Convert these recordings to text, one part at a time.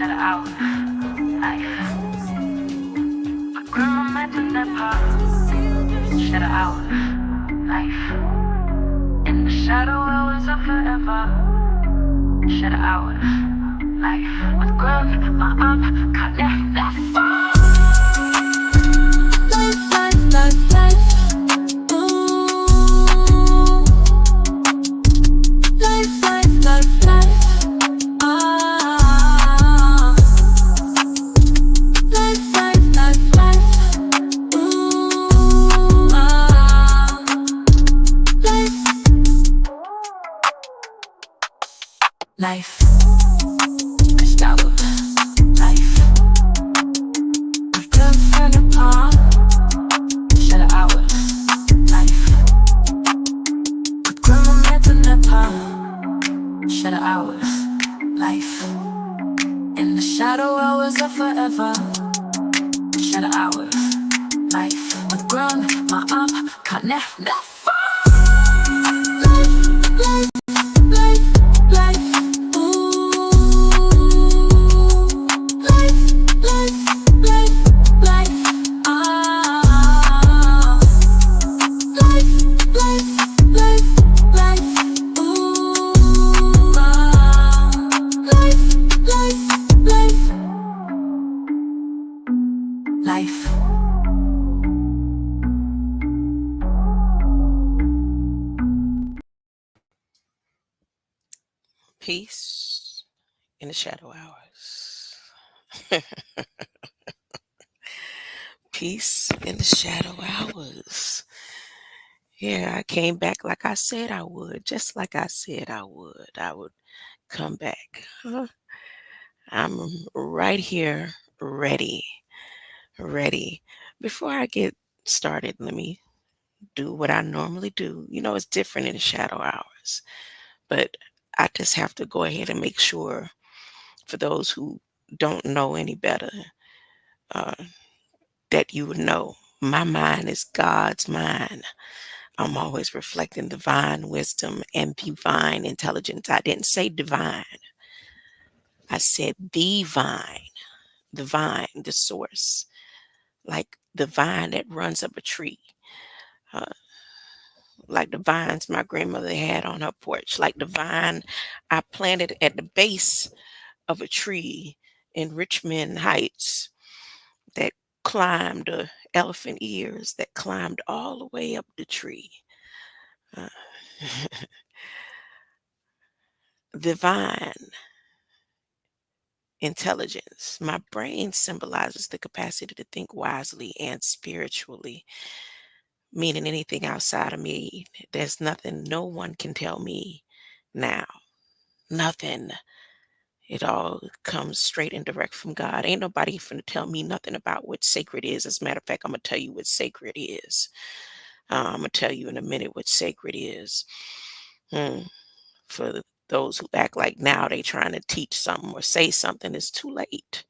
shadow hours, life. Ground momentum that pop, shadow hours, life. In the shadow hours of forever, shadow hours, life. With ground, my up, connect that far. Life, life, life, life. Ooh. Life, life, life, life. Ah. Life, life, life, life. Ooh. Ah. Life. Life. A shower. Life. I've come from the palm. Shadow hour. Life. With grown momentum that palm. Shadow hours. Life. In the shadow hours of forever. Shadow hours. Life. With grown, my up, connect that far. Life, life, life, life. Ooh. Life, life, life, life. Ah. Life, life, life, life. Ooh. Ah. Life, life, life. Life. Peace in the shadow hours. Peace in the shadow hours. Yeah, I came back like I said I would, just like I said I would. I would come back. I'm right here, ready, ready. Before I get started, let me do what I normally do. You know, it's different in the shadow hours, but I just have to go ahead and make sure for those who don't know any better, uh, that you would know. My mind is God's mind. I'm always reflecting divine wisdom and divine intelligence. I didn't say divine, I said the vine, the source, like the vine that runs up a tree, uh, like the vines my grandmother had on her porch, like the vine I planted at the base of a tree in Richmond Heights that climbed elephant ears that climbed all the way up the tree. Uh, divine intelligence. My brain symbolizes the capacity to think wisely and spiritually, meaning anything outside of me. There's nothing, no one can tell me now. Nothing. It all comes straight and direct from God. Ain't nobody finna tell me nothing about what sacred is. As a matter of fact, I'm gonna tell you what sacred is. I'm gonna tell you in a minute what sacred is. Hmm. For those who act like now they trying to teach something or say something, it's too late.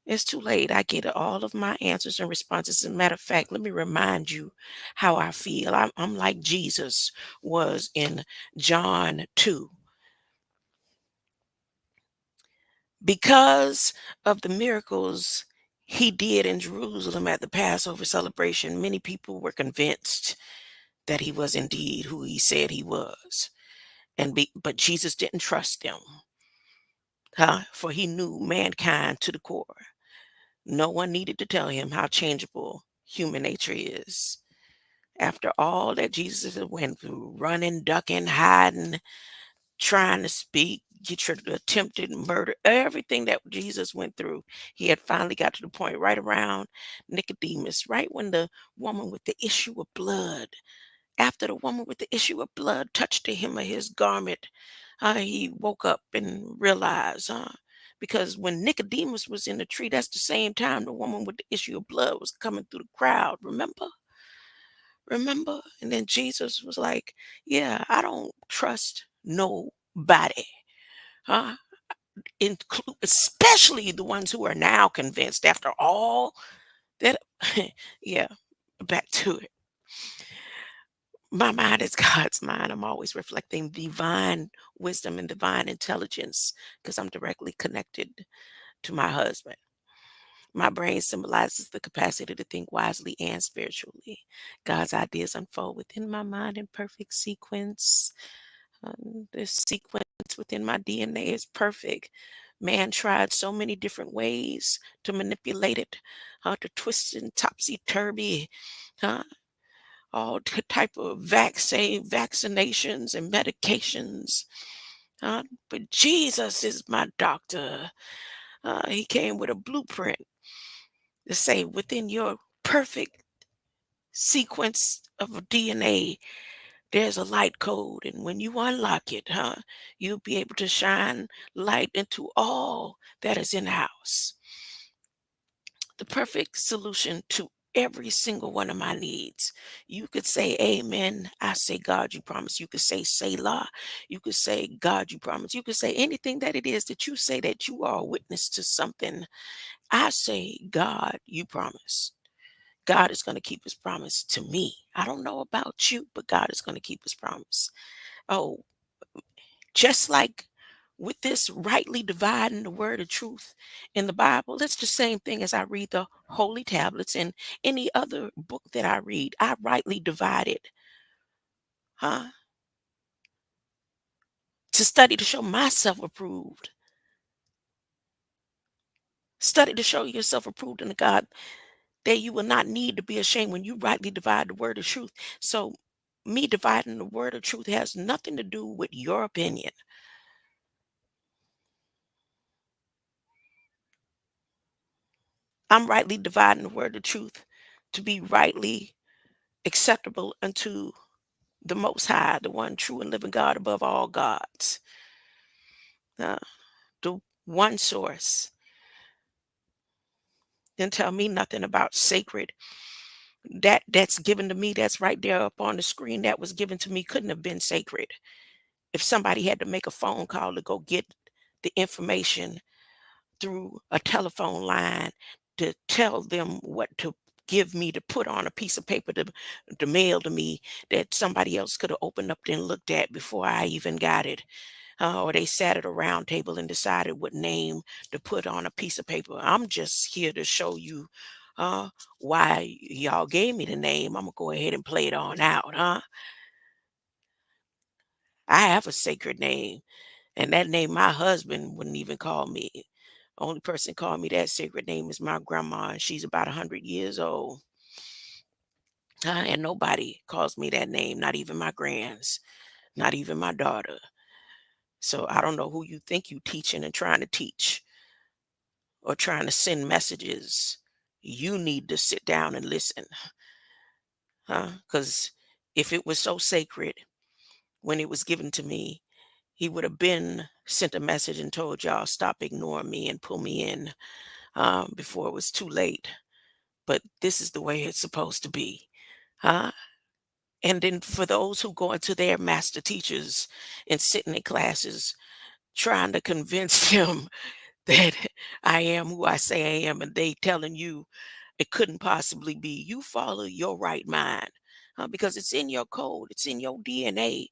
It's too late. I get all of my answers and responses. As a matter of fact, let me remind you how I feel. I'm like Jesus was in John 2. Because of the miracles he did in Jerusalem at the Passover celebration, many people were convinced that he was indeed who he said he was. But Jesus didn't trust them, for he knew mankind to the core. No one needed to tell him how changeable human nature is. After all that Jesus had went through, running, ducking, hiding, trying to speak, attempted murder, everything that Jesus went through, he had finally got to the point right around Nicodemus, right when the woman with the issue of blood, after the woman with the issue of blood touched the hem of his garment, he woke up and realized, because when Nicodemus was in the tree, that's the same time the woman with the issue of blood was coming through the crowd. Remember? And then Jesus was like, yeah, I don't trust nobody. Huh? Especially the ones who are now convinced after all that. Yeah, back to it. My mind is God's mind. I'm always reflecting divine wisdom and divine intelligence because I'm directly connected to my husband. My brain symbolizes the capacity to think wisely and spiritually. God's ideas unfold within my mind in perfect sequence. This sequence within my DNA is perfect. Man tried so many different ways to manipulate it, to twist it topsy turvy, huh? All type of vaccinations and medications. But Jesus is my doctor. He came with a blueprint to say within your perfect sequence of DNA, there's a light code. And when you unlock it, you'll be able to shine light into all that is in the house. The perfect solution to every single one of my needs. You could say amen. I say, God, you promise. You could say Selah. You could say, God, you promise. You could say anything that it is that you say that you are a witness to something. I say, God, you promise. God is going to keep his promise to me. I don't know about you, but God is going to keep his promise. Oh, just like with this rightly dividing the word of truth in the Bible, it's the same thing as I read the holy tablets and any other book that I read. I rightly divide it, huh? To study to show myself approved. Study to show yourself approved in God that you will not need to be ashamed when you rightly divide the word of truth. So, me dividing the word of truth has nothing to do with your opinion. I'm rightly dividing the word of truth to be rightly acceptable unto the Most High, the one true and living God above all gods, uh, the one source. Didn't tell me nothing about sacred. That's given to me, that's right there up on the screen, that was given to me, couldn't have been sacred. If somebody had to make a phone call to go get the information through a telephone line to tell them what to give me to put on a piece of paper to mail to me that somebody else could have opened up and looked at before I even got it. Or they sat at a round table and decided what name to put on a piece of paper. I'm just here to show you why y'all gave me the name. I'm gonna go ahead and play it on out, huh? I have a sacred name, and that name my husband wouldn't even call me. Only person called me that sacred name is my grandma, and she's about 100 years old. And nobody calls me that name, not even my grands, not even my daughter. So I don't know who you think you teaching and trying to teach or trying to send messages. You need to sit down and listen, huh? Because if it was so sacred when it was given to me, he would have been sent a message and told y'all stop ignoring me and pull me in before it was too late. But this is the way it's supposed to be, huh? And then for those who go into their master teachers and sit in their classes trying to convince them that I am who I say I am, and they telling you it couldn't possibly be. You follow your right mind because it's in your code, it's in your DNA.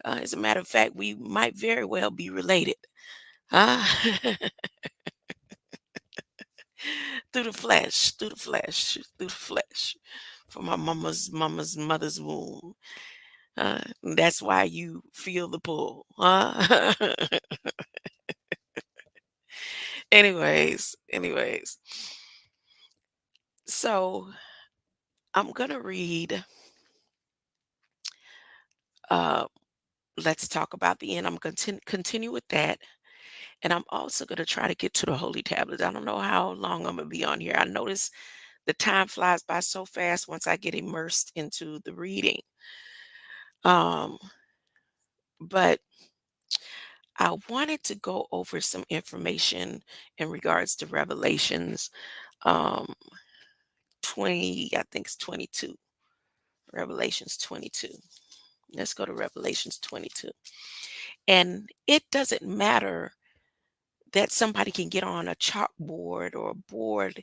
As a matter of fact, we might very well be related. Uh, through the flesh, from my mama's mother's womb. That's why you feel the pull. Anyways, so I'm gonna read. Uh, let's talk about the end. I'm going to continue with that. And I'm also going to try to get to the Holy Tablets. I don't know how long I'm going to be on here. I notice the time flies by so fast once I get immersed into the reading. Um, but I wanted to go over some information in regards to Revelations um, 20, I think it's 22. Revelations 22. Let's go to Revelations 22. And it doesn't matter that somebody can get on a chalkboard or a board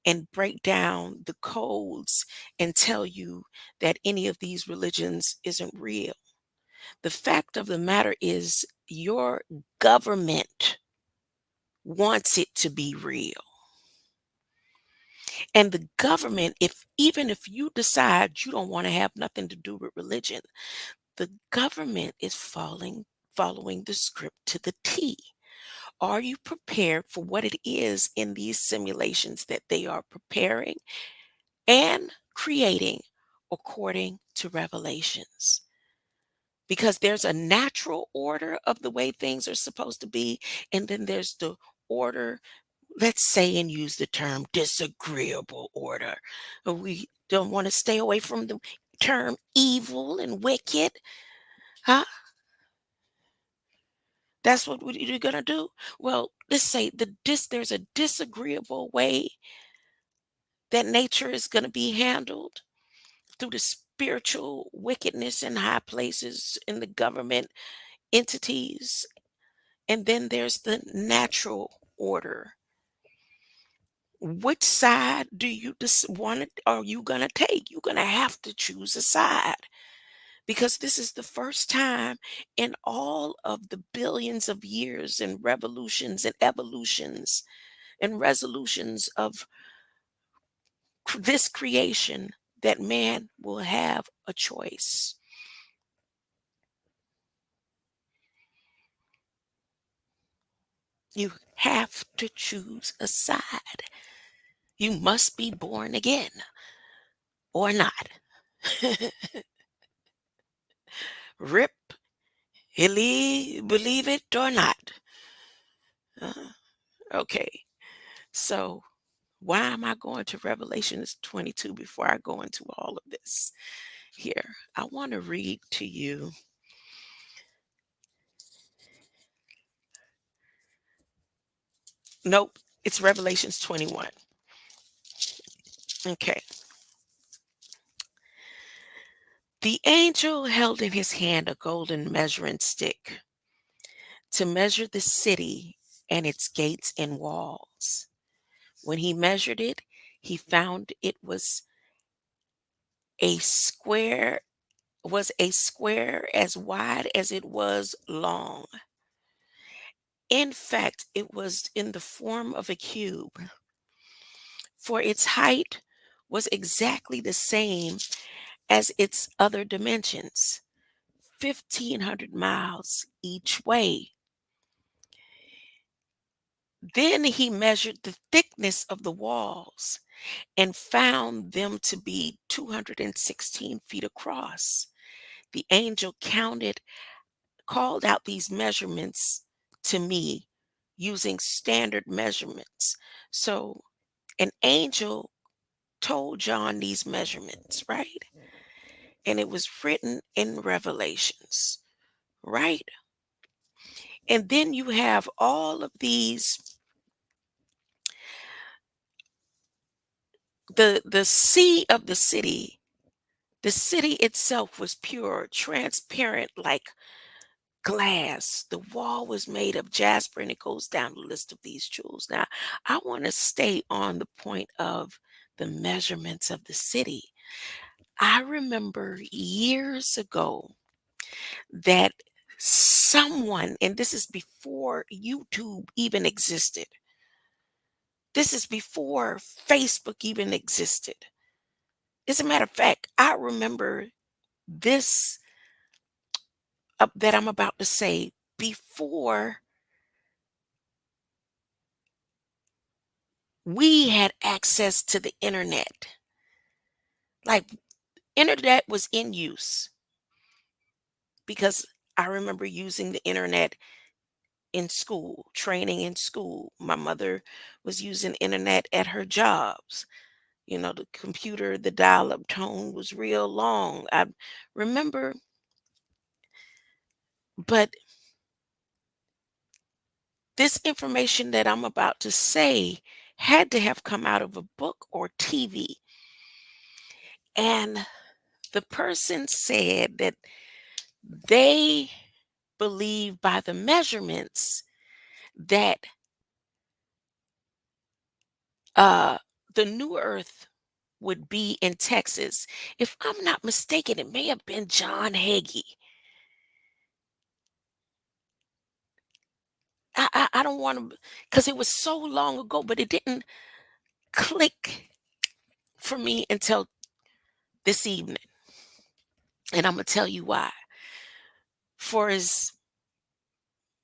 and break down the codes and tell you that any of these religions isn't real. The fact of the matter is, your government wants it to be real. And the government, if even if you decide you don't want to have nothing to do with religion, the government is following the script to the T. Are you prepared for what it is in these simulations that they are preparing and creating according to revelations? Because there's a natural order of the way things are supposed to be, and then there's the order, let's say, and use the term disagreeable order. We don't want to stay away from the term evil and wicked. Huh? That's what you're gonna do? Well, let's say there's a disagreeable way that nature is gonna be handled through the spiritual wickedness in high places in the government entities, and then there's the natural order. Which side do you want? Are you gonna take? You're gonna have to choose a side, because this is the first time in all of the billions of years and revolutions and evolutions and resolutions of this creation that man will have a choice. You have to choose a side. You must be born again or not. Rip, believe it or not. Uh, okay, so why am I going to Revelations 22 before I go into all of this? Here, I want to read to you. Nope, it's Revelations 21. Okay. The angel held in his hand a golden measuring stick to measure the city and its gates and walls. When he measured it, he found it a square a square as wide as it was long. In fact, it was in the form of a cube, for its height was exactly the same as its other dimensions, 1,500 miles each way. Then he measured the thickness of the walls and found them to be 216 feet across. The angel called out these measurements to me using standard measurements. So an angel told John these measurements, right? And it was written in Revelations, right? And then you have all of these, the sea of the city. The city itself was pure, transparent like glass. The wall was made of jasper, and it goes down the list of these jewels. Now, I want to stay on the point of the measurements of the city. I remember years ago that someone, and this is before YouTube even existed, this is before Facebook even existed. As a matter of fact, I remember this that I'm about to say before we had access to the internet. Like, internet was in use, because I remember using the internet in school, training in school. My mother was using internet at her jobs. You know, the computer, the dial-up tone was real long. I remember, but this information that I'm about to say had to have come out of a book or TV. And the person said that they believe by the measurements that uh the new earth would be in Texas. If I'm not mistaken, it may have been John Hagee. I don't want to, because it was so long ago, but it didn't click for me until this evening. And I'm going to tell you why. For as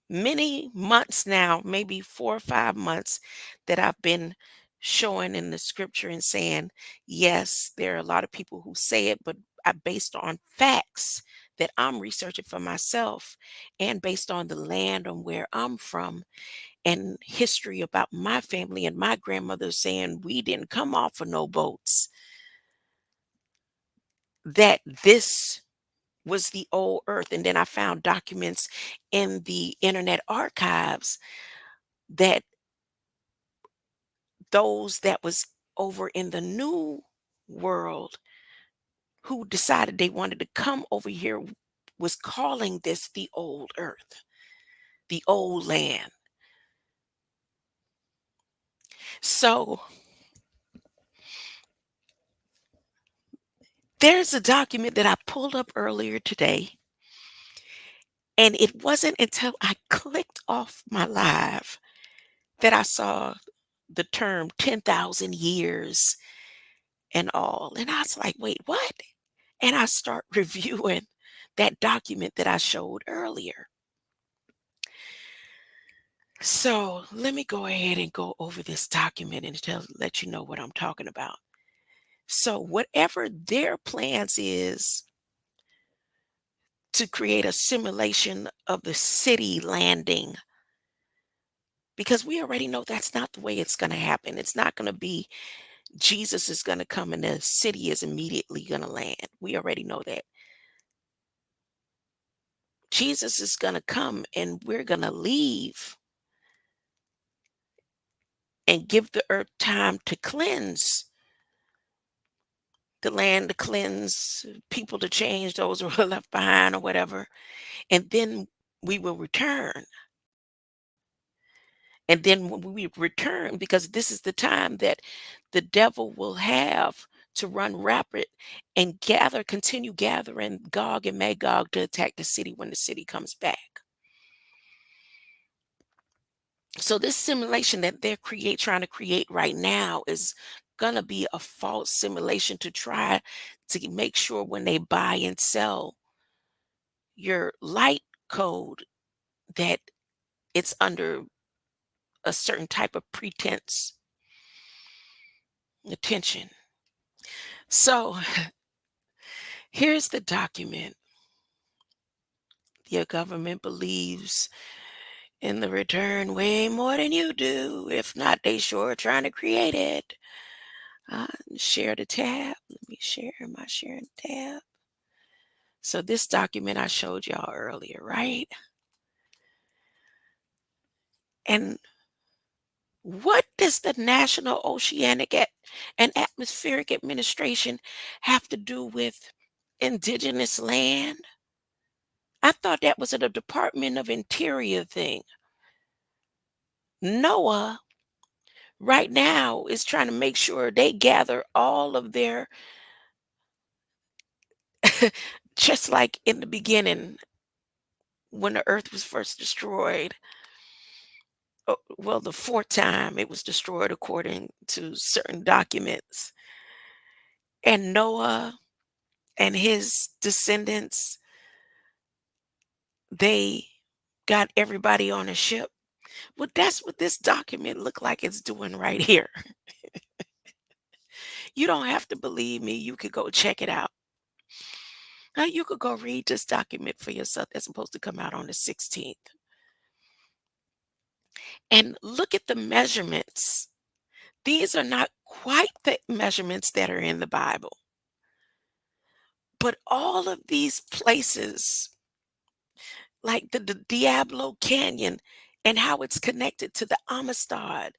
many months now, maybe 4 or 5 months, that I've been showing in the scripture and saying, yes, there are a lot of people who say it, but based on facts that I'm researching for myself and based on the land on where I'm from and history about my family and my grandmother saying we didn't come off of no boats, that this was the old earth. And then I found documents in the internet archives that those that was over in the new world who decided they wanted to come over here was calling this the old earth, the old land. So there's a document that I pulled up earlier today, and it wasn't until I clicked off my live that I saw the term 10,000 years and all. And I was like, wait, what? And I start reviewing that document that I showed earlier. So let me go ahead and go over this document and let you know what I'm talking about. So whatever their plans is to create a simulation of the city landing, because we already know that's not the way it's going to happen. It's not going to be Jesus is going to come and the city is immediately going to land. We already know that. Jesus is going to come and we're going to leave and give the earth time to cleanse, the land to cleanse, people to change, those who are left behind or whatever. And then we will return. And then when we return, because this is the time that the devil will have to run rapid and continue gathering Gog and Magog to attack the city when the city comes back. So this simulation that trying to create right now is gonna be a false simulation to try to make sure when they buy and sell your light code that it's under a certain type of pretense attention. So here's the document. Your government believes in the return way more than you do. If not, they sure are trying to create it. Share the tab. Let me share my sharing tab. So this document I showed y'all earlier, right? And what does the National Oceanic and Atmospheric Administration have to do with indigenous land? I thought that was a Department of Interior thing. NOAA right now is trying to make sure they gather all of their, just like in the beginning when the earth was first destroyed. Well, the fourth time it was destroyed according to certain documents. And Noah and his descendants, they got everybody on a ship. Well, that's what this document look like it's doing right here. You don't have to believe me. You could go check it out. Now, you could go read this document for yourself. That's supposed to come out on the 16th. And look at the measurements. These are not quite the measurements that are in the Bible. But all of these places, like the Diablo Canyon and how it's connected to the Amistad,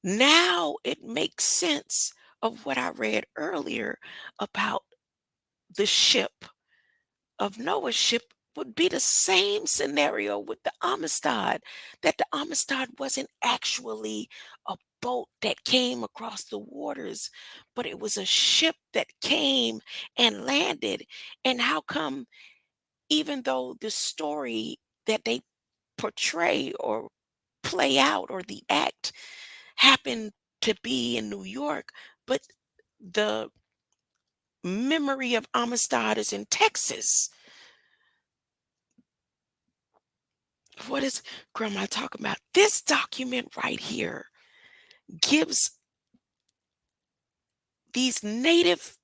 now it makes sense of what I read earlier about the ship of Noah's ship would be the same scenario with the Amistad, that the Amistad wasn't actually a boat that came across the waters, but it was a ship that came and landed. And how come, even though the story that they portray or play out, or the act happened to be in New York, but the memory of Amistad is in Texas? What is grandma talking about? This document right here gives these native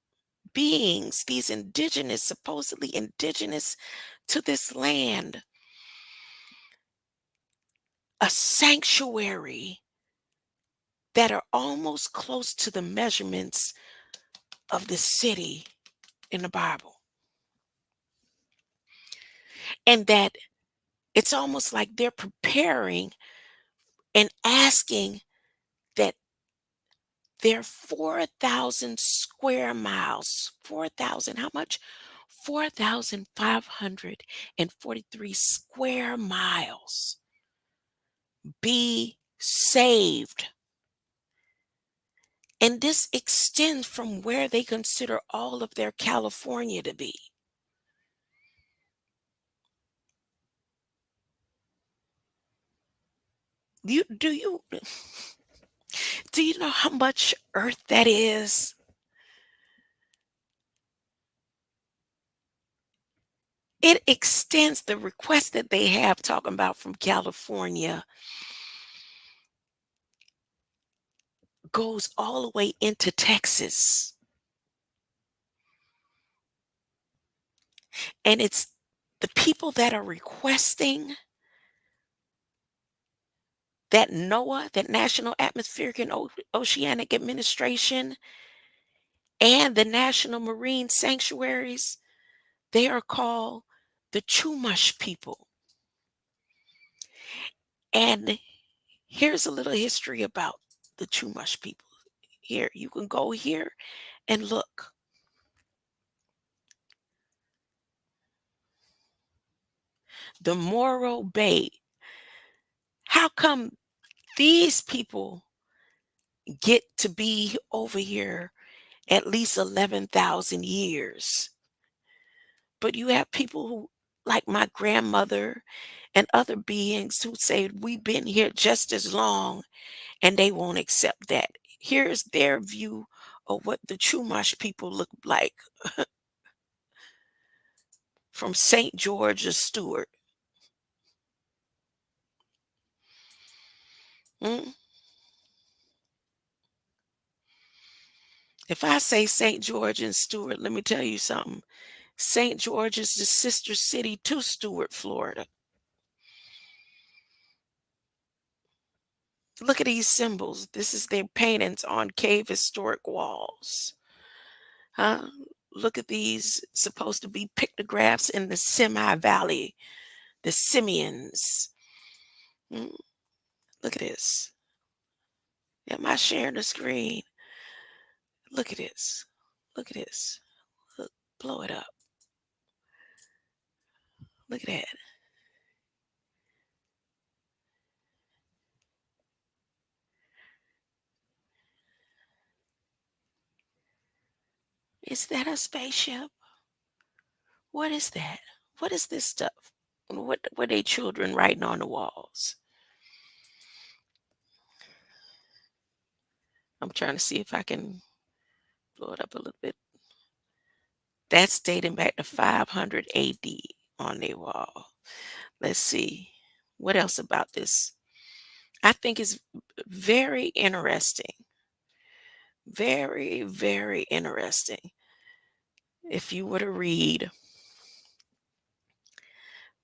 beings, these indigenous, supposedly indigenous to this land, a sanctuary that are almost close to the measurements of the city in the Bible. And that it's almost like they're preparing and asking that their 4,000 square miles, 4,000, how much? 4,543 square miles be saved. And this extends from where they consider all of their California to be. You do you do you know how much earth that is? It extends, the request that they have talking about from California goes all the way into Texas. And it's the people that are requesting that NOAA, that National Atmospheric and Oceanic Administration, and the National Marine Sanctuaries, they are called the Chumash people. And here's a little history about the Chumash people. Here, you can go here and look. The Morro Bay. How come these people get to be over here at least 11,000 years? But you have people who, like my grandmother and other beings, who say we've been here just as long, and they won't accept that. Here's their view of what the Chumash people look like from St. George or Stewart. Mm? If I say St. George and Stewart, let me tell you something. St. George is the sister city to Stewart, Florida. Look at these symbols. This is their paintings on cave historic walls. Huh? Look at these, supposed to be pictographs in the Semi Valley, the Simians. Mm, look at this. Am I sharing the screen? Look at this. Look at this. Look, blow it up. Look at that. Is that a spaceship? What is that? What is this stuff? What were they children writing on the walls? I'm trying to see if I can blow it up a little bit. That's dating back to 500 AD on their wall. Let's see. What else about this? I think it's very interesting. Very, very interesting. If you were to read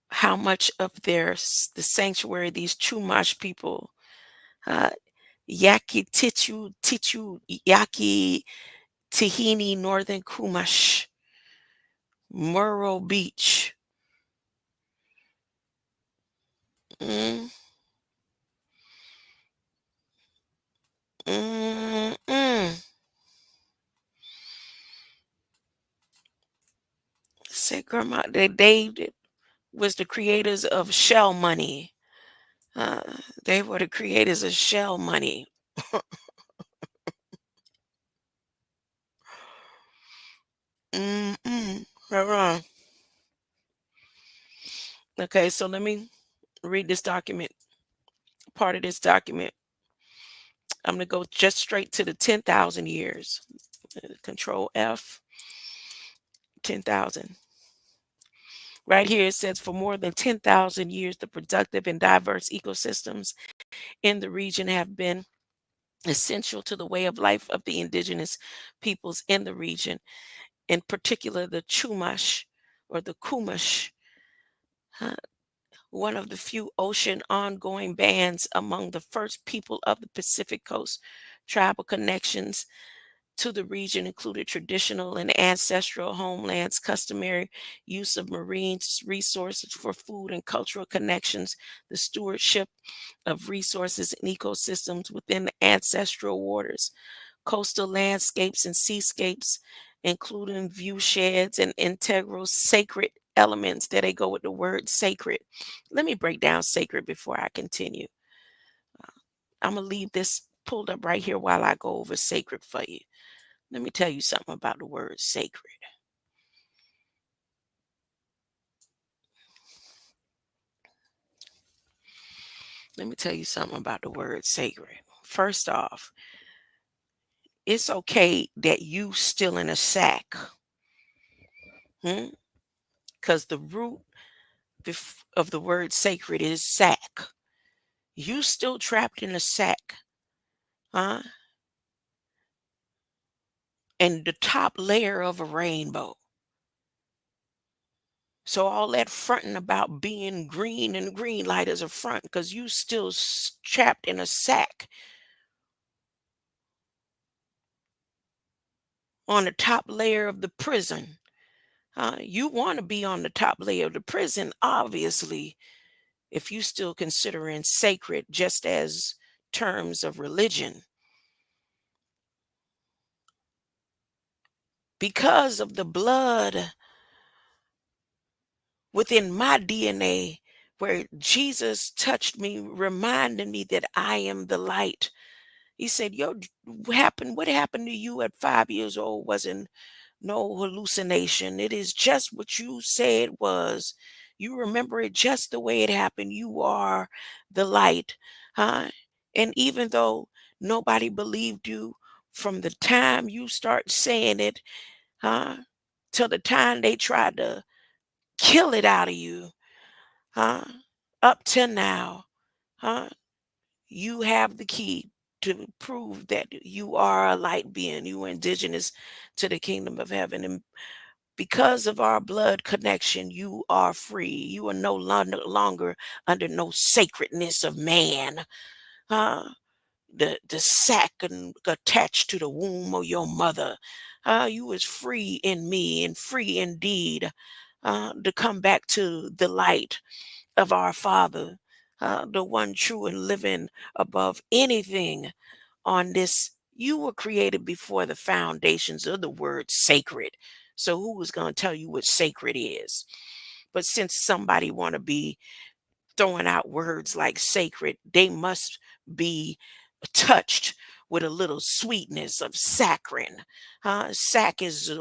how much of the sanctuary, these Chumash people, uh, Yaki Tichu, Yaki Tahini, Northern Kumash, Murrow Beach. Mm, mm. Say, Grandma, they was the creators of shell money. Uh, they were the creators of shell money. Mm-mm. Uh-uh. Okay, so let me read this document. Part of this document. I'm going to go just straight to the 10,000 years. Control F, 10,000. Right here it says for more than 10,000 years, the productive and diverse ecosystems in the region have been essential to the way of life of the indigenous peoples in the region, in particular the Chumash or the Kumash, uh, one of the few ocean ongoing bands among the first people of the Pacific Coast. Tribal connections to the region included traditional and ancestral homelands, customary use of marine resources for food and cultural connections, the stewardship of resources and ecosystems within the ancestral waters, coastal landscapes and seascapes, including view sheds and integral sacred elements. There they go with the word sacred. Let me break down sacred before I continue. I'm going to leave this pulled up right here while I go over sacred for you. Let me tell you something about the word sacred. Let me tell you something about the word sacred. First off, it's okay that you still in a sack. Because the root of the word sacred is sack. You still trapped in a sack, huh? And the top layer of a rainbow. So all that fronting about being green and green light is a front because you still trapped in a sack on the top layer of the prison. You want to be on the top layer of the prison, obviously, if you still considering sacred just as terms of religion. Because of the blood within my DNA, where Jesus touched me, reminding me that I am the light. He said, Yo, what happened to you at 5 years old wasn't no hallucination. It is just what you say it was. You remember it just the way it happened. You are the light. Huh? And even though nobody believed you from the time you start saying it, huh? Till the time they tried to kill it out of you, huh? Up to now, huh? You have the key to prove that you are a light being. You are indigenous to the kingdom of heaven. And because of our blood connection, you are free. You are no longer under no sacredness of man. Huh? The sack and attached to the womb of your mother. You is free in me and free indeed to come back to the light of our Father, the one true and living above anything on this. You were created before the foundations of the word sacred. So who was going to tell you what sacred is? But since somebody want to be throwing out words like sacred, they must be touched with a little sweetness of saccharin. Sac is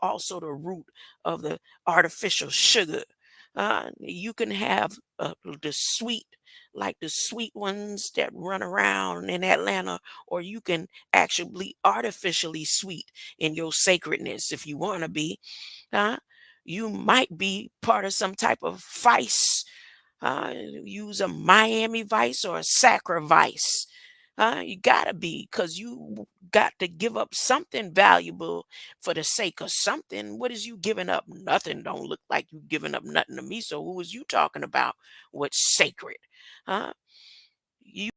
also the root of the artificial sugar. You can have the sweet, like the sweet ones that run around in Atlanta, or you can actually be artificially sweet in your sacredness if you want to be. Huh? You might be part of some type of vice, use a Miami Vice or a Sacra Vice. You gotta be, because you got to give up something valuable for the sake of something. What is you giving up? Nothing. Don't look like you giving up nothing to me. So who is you talking about? What's sacred? Huh? You,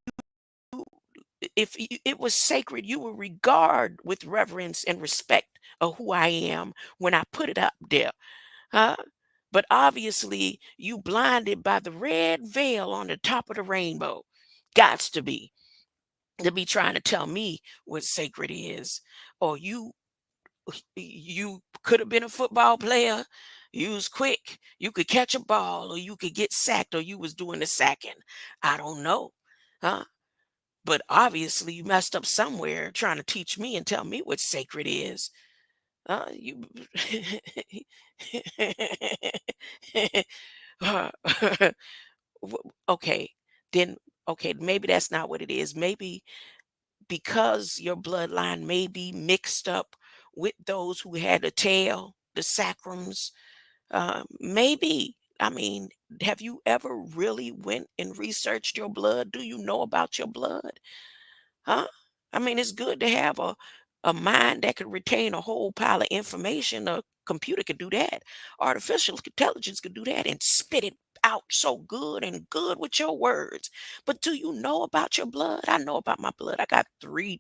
it was sacred, you will regard with reverence and respect of who I am when I put it up there. Huh? But obviously, you blinded by the red veil on the top of the rainbow. Gots to be trying to tell me what sacred is. Or you could have been a football player. You was quick. You could catch a ball, or you could get sacked, or you was doing the sacking. I don't know. Huh? But obviously you messed up somewhere trying to teach me and tell me what sacred is. You Uh, okay, then okay, maybe that's not what it is. Maybe because your bloodline may be mixed up with those who had a tail, the sacrams. Maybe. I mean, have you ever really went and researched your blood? Do you know about your blood? Huh? I mean, it's good to have a mind that could retain a whole pile of information. A computer could do that. Artificial intelligence could do that and spit it out so good and good with your words. But do you know about your blood? I know about my blood. I got three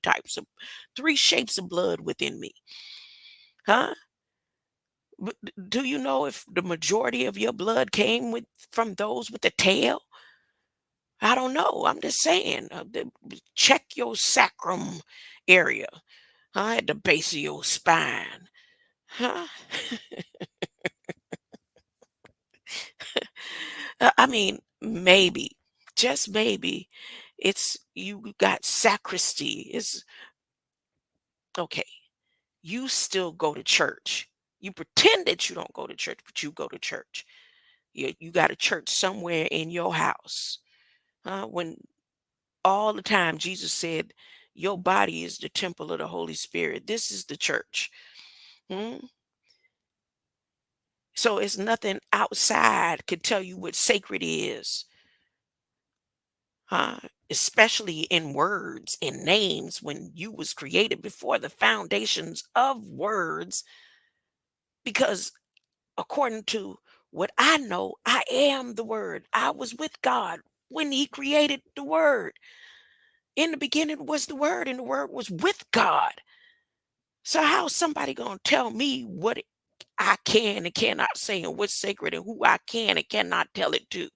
shapes of blood within me. Huh? Do you know if the majority of your blood came from those with the tail? I don't know. I'm just saying. Check your sacrum area, huh, at the base of your spine, huh? I mean, maybe, just maybe, it's you got sacristy. It's okay. You still go to church. You pretend that you don't go to church, but you go to church. You got a church somewhere in your house. When all the time Jesus said, "Your body is the temple of the Holy Spirit. This is the church." Hmm? So it's nothing outside could tell you what sacred is, huh? Especially in words and names when you was created before the foundations of words. Because according to what I know, I am the word. I was with God when he created the word. In the beginning was the word, and the word was with God. So how's somebody gonna tell me what I can and cannot say and what's sacred and who I can and cannot tell it to?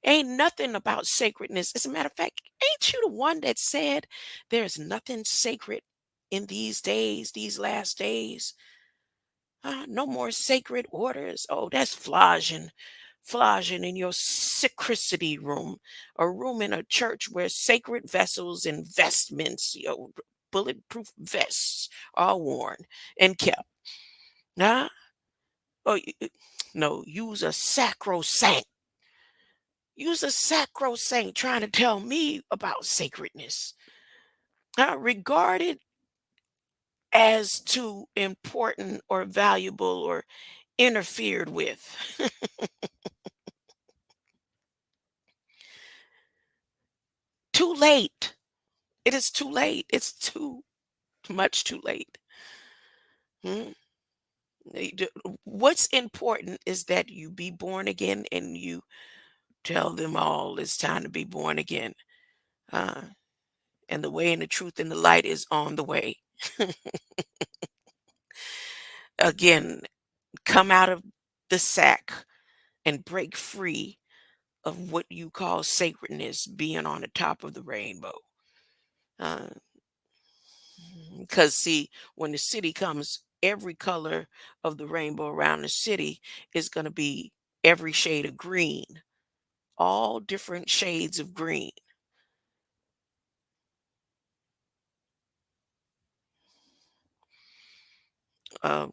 Ain't nothing about sacredness. As a matter of fact, ain't you the one that said there's nothing sacred in these days, these last days? No more sacred orders. Oh, that's flogging. Flogging in your sacristy room, a room in a church where sacred vessels and vestments, bulletproof vests are worn and kept. Huh? Oh, no, use a sacrosanct trying to tell me about sacredness. Regarded as too important or valuable or interfered with. Too late. It is too late. It's too much too late. Hmm? What's important is that you be born again and you tell them all it's time to be born again. Uh, and the way and the truth and the light is on the way. Again, come out of the sack and break free of what you call sacredness being on the top of the rainbow. Because, see, when the city comes, every color of the rainbow around the city is going to be every shade of green, all different shades of green. Um,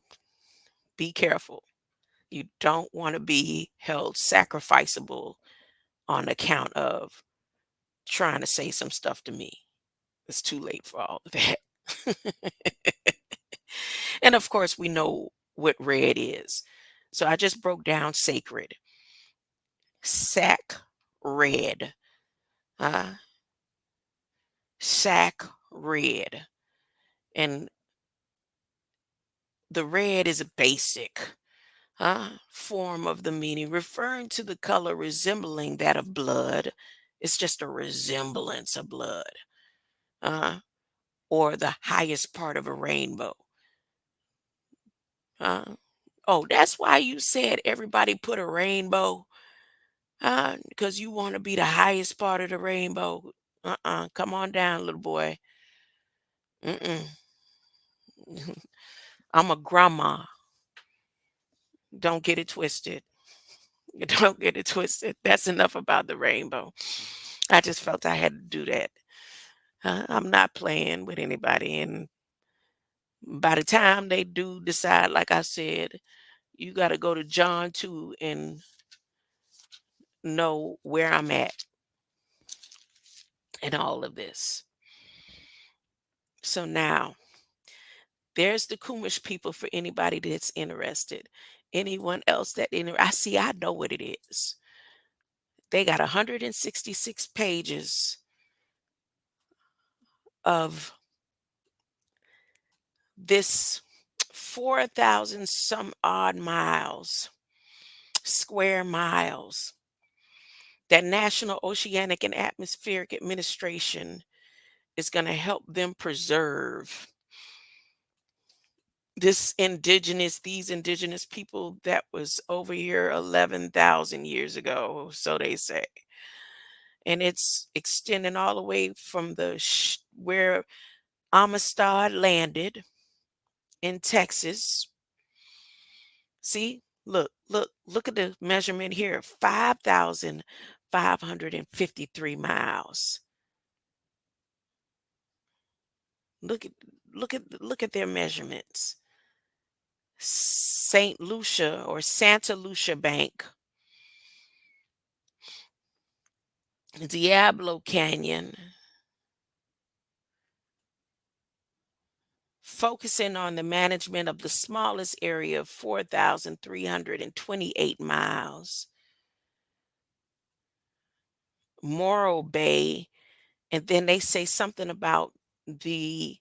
be careful. You don't want to be held sacrificable on account of trying to say some stuff to me. It's too late for all of that. And of course, we know what red is. So I just broke down sacred, sack red, uh, sack red. And the red is a basic form of the meaning, referring to the color resembling that of blood. It's just a resemblance of blood, uh, or the highest part of a rainbow. Uh, oh, that's why you said everybody put a rainbow, because you want to be the highest part of the rainbow. Come on down, little boy. Mm-mm. I'm a grandma. Don't get it twisted. Don't get it twisted. That's enough about the rainbow. I just felt I had to do that. I'm not playing with anybody. And by the time they do decide, like I said, you got to go to John 2 and know where I'm at in all of this. So now there's the Kumish people for anybody that's interested. Anyone else I see, I know what it is. They got 166 pages of this 4,000 some odd miles, square miles, that National Oceanic and Atmospheric Administration is going to help them preserve these indigenous people that was over here 11,000 years ago, so they say. And it's extending all the way from where Amistad landed in Texas. See, look at the measurement here, 5,553 miles. Look at look at their measurements. St. Lucia or Santa Lucia Bank, Diablo Canyon, focusing on the management of the smallest area of 4,328 miles. Morro Bay, and then they say something about the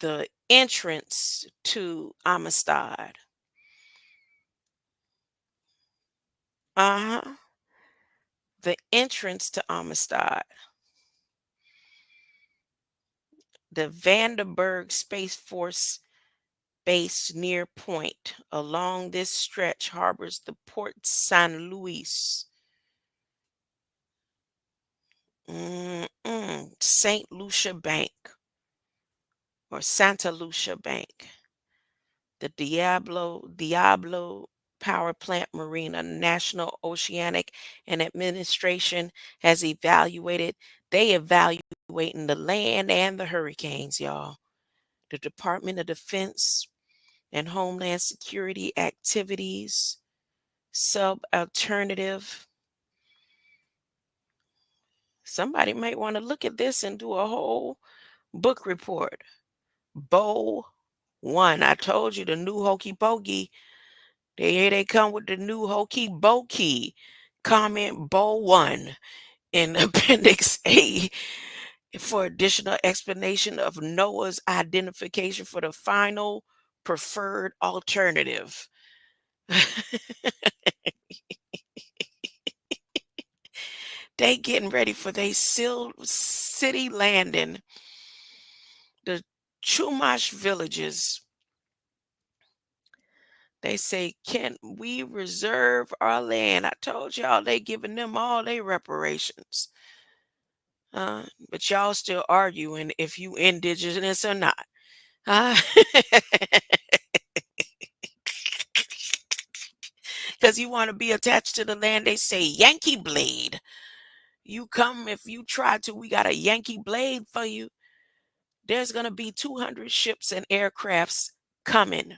the entrance to Amistad. Uh-huh. The entrance to Amistad. The Vandenberg Space Force Base near Point along this stretch harbors the Port San Luis. St. Lucia Bank or Santa Lucia Bank. The Diablo Power Plant Marina National Oceanic and Administration has evaluating the land and the hurricanes, y'all. The Department of Defense and Homeland Security activities, sub alternative. Somebody might want to look at this and do a whole book report. Bow one. I told you the new hokey pokey. Here they come with the new hokey pokey. Comment Bow one in Appendix A for additional explanation of NOAA's identification for the final preferred alternative. They getting ready for their city landing. The Chumash villages. They say, can we reserve our land? I told y'all they giving them all their reparations. But y'all still arguing if you indigenous or not. Uh, Because you want to be attached to the land, they say Yankee blade. You come if you try to, we got a Yankee blade for you. There's going to be 200 ships and aircrafts coming.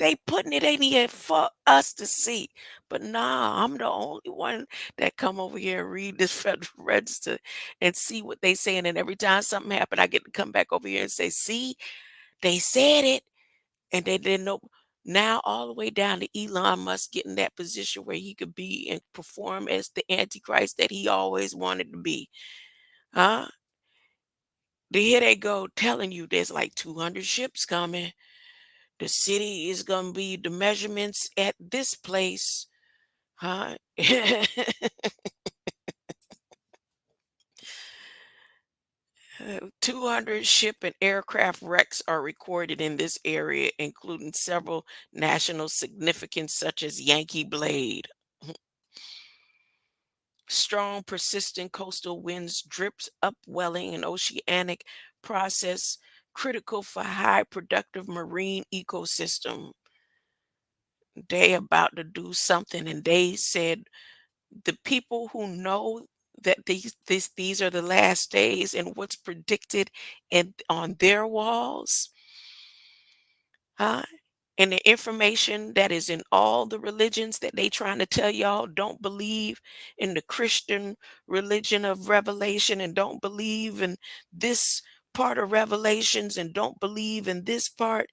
They putting it in here for us to see. But nah, I'm the only one that come over here and read this Federal Register and see what they saying. And every time something happen, I get to come back over here and say, see, they said it. And they didn't know. Now all the way down to Elon Musk getting that position where he could be and perform as the Antichrist that he always wanted to be. Huh? Here they go telling you there's like 200 ships coming. The city is going to be the measurements at this place. Huh? 200 ship and aircraft wrecks are recorded in this area, including several national significance, such as Yankee Blade. Strong, persistent coastal winds, drips, upwelling, and oceanic process critical for high productive marine ecosystem. they about to do something, and they said the people who know that these are the last days and what's predicted and on their walls, huh? And the information that is in all the religions that they trying to tell y'all don't believe in the Christian religion of Revelation and don't believe in this part of Revelations and don't believe in this part.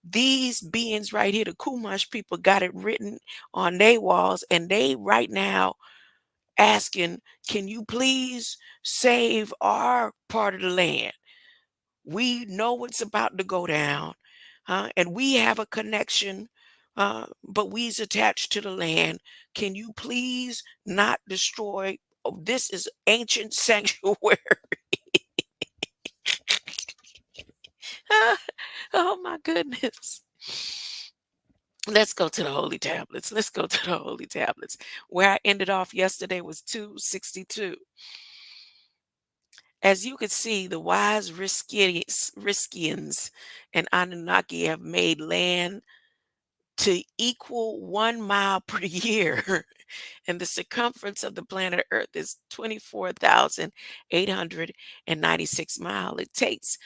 These beings right here, the Kumash people, got it written on their walls, and they right now asking, can you please save our part of the land? We know what's about to go down, and we have a connection, but we's attached to the land. Can you please not destroy? Oh, this is ancient sanctuary. Oh my goodness. Let's go to the holy tablets. Let's go to the holy tablets. Where I ended off yesterday was 262. As you can see, the wise Riskians and Anunnaki have made land to equal 1 mile per year. And the circumference of the planet Earth is 24,896 miles. It takes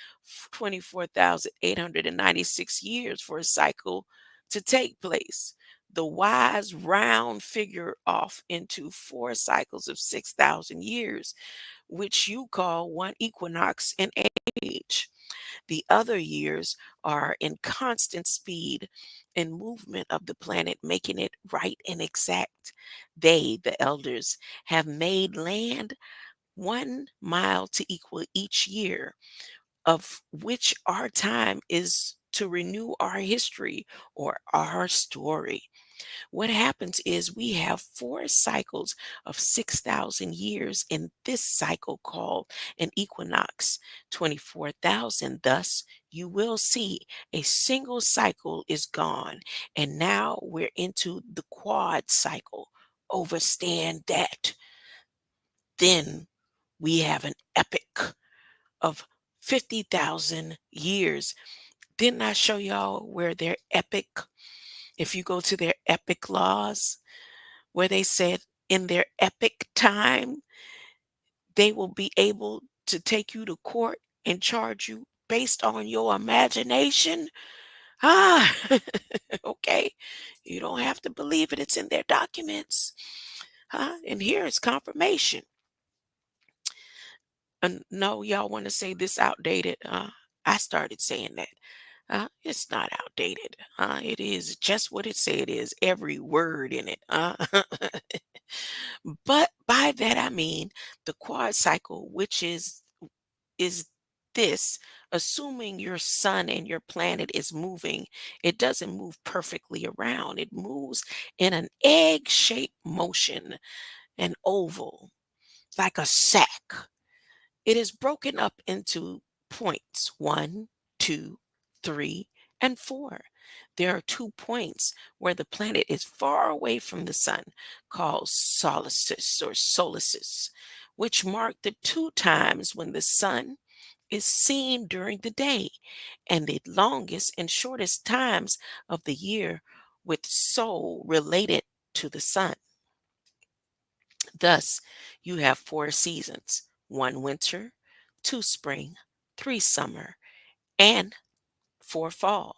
24,896 years for a cycle to take place. The wise round figure off into 4 cycles of 6,000 years, which you call one equinox in age. The other years are in constant speed and movement of the planet, making it right and exact. They, the elders, have made land 1 mile to equal each year, of which our time is to renew our history or our story. What happens is we have 4 cycles of 6,000 years in this cycle called an equinox, 24,000. Thus, you will see a single cycle is gone, and now we're into the quad cycle. Overstand that. Then we have an epic of 50,000 years. Didn't I show y'all where their epic, if you go to their epic laws, where they said in their epic time, they will be able to take you to court and charge you based on your imagination? Ah, okay. You don't have to believe it. It's in their documents. And here is confirmation. And no, y'all want to say this outdated. I started saying that. It's not outdated. It is just what it said it is, every word in it. But by that I mean the quad cycle, which is this, assuming your sun and your planet is moving, it doesn't move perfectly around. It moves in an egg-shaped motion, an oval, like a sack. It is broken up into points 1, 2, 3, and 4. There are 2 points where the planet is far away from the sun, called solstices or solstices, which mark the 2 times when the sun is seen during the day, and the longest and shortest times of the year with soul related to the sun. Thus, you have 4 seasons: 1 winter, 2 spring, 3 summer, and 4 fall,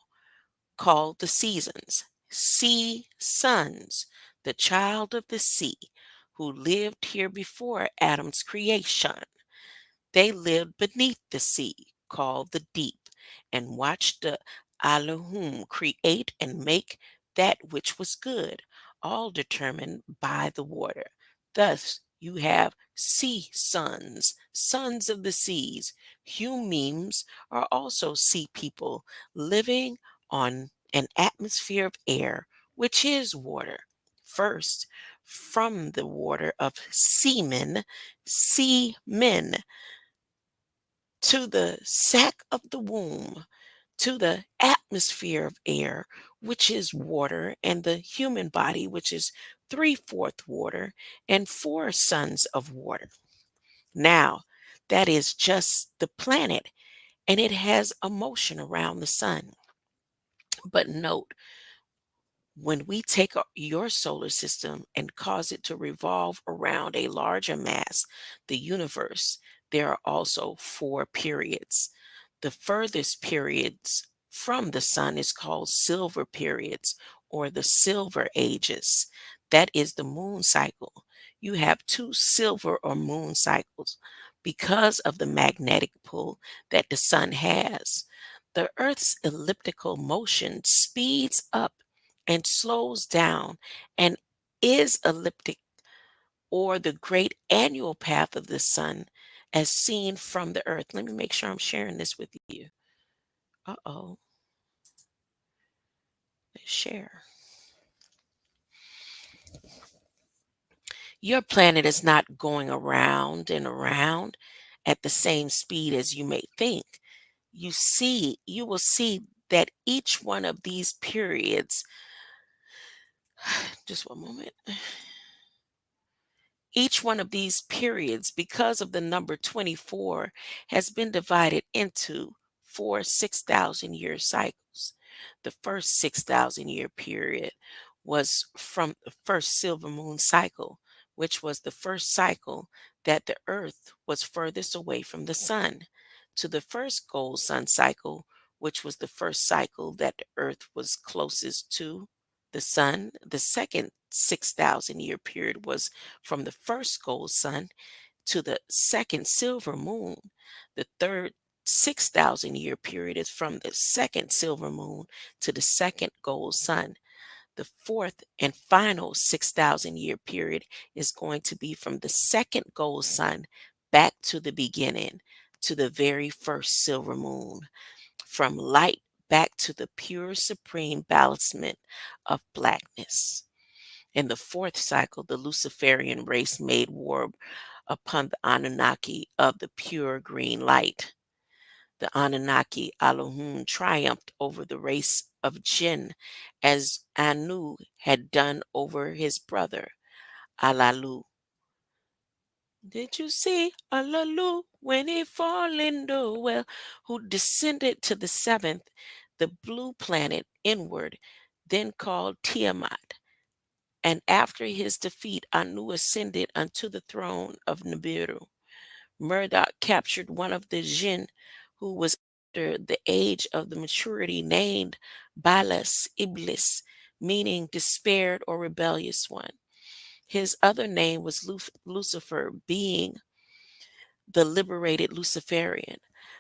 called the seasons. Sea suns, the child of the sea, who lived here before Adam's creation. They lived beneath the sea, called the deep, and watched the Elohim create and make that which was good, all determined by the water. Thus, you have sea sons, sons of the seas. Humims are also sea people living on an atmosphere of air, which is water. First, from the water of seamen, to the sac of the womb, to the atmosphere of air, which is water, and the human body, which is three-fourth water, and 4 sons of water. Now, that is just the planet, and it has a motion around the sun. But note, When we take your solar system and cause it to revolve around a larger mass, the universe, there are also four periods. The furthest periods from the sun is called silver periods or the silver ages. That is the moon cycle. You have two silver or moon cycles because of the magnetic pull that the sun has. The Earth's elliptical motion speeds up and slows down and is elliptic or the great annual path of the sun as seen from the earth. Let me make sure I'm sharing this with you. Uh-oh, let's share. Your planet is not going around and around at the same speed as you may think. You will see that each one of these periods, just one moment. Each one of these periods, because of the number 24, has been divided into four 6,000 year cycles. The first 6,000 year period was from the first silver moon cycle, which was the first cycle that the earth was furthest away from the sun, to the first gold sun cycle, which was the first cycle that the earth was closest to the sun. The second 6,000 year period was from the first gold sun to the second silver moon. The third 6,000 year period is from the second silver moon to the second gold sun. The fourth and final 6,000 year period is going to be from the second gold sun back to the beginning, to the very first silver moon, from light back to the pure supreme balancement of blackness. In the fourth cycle, the Luciferian race made war upon the Anunnaki of the pure green light. The Anunnaki Elohim triumphed over the race of Jinn as Anu had done over his brother Alalu. Did you see Alalu when he fall in the well, who descended to the seventh, the blue planet inward, then called Tiamat? And after his defeat, Anu ascended unto the throne of Nibiru. Murdoch captured one of the jinn who was under the age of the maturity, named Balas Iblis, meaning despaired or rebellious one. His other name was Lucifer, being the liberated Luciferian.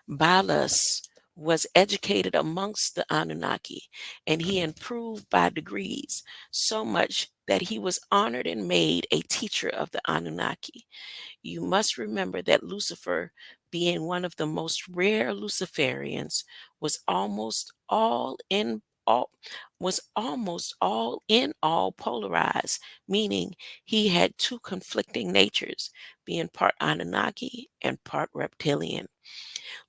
Balas was educated amongst the Anunnaki, and he improved by degrees, so much that he was honored and made a teacher of the Anunnaki. You must remember that Lucifer, being one of the most rare Luciferians, was all almost all in all polarized, meaning he had two conflicting natures, being part Anunnaki and part reptilian.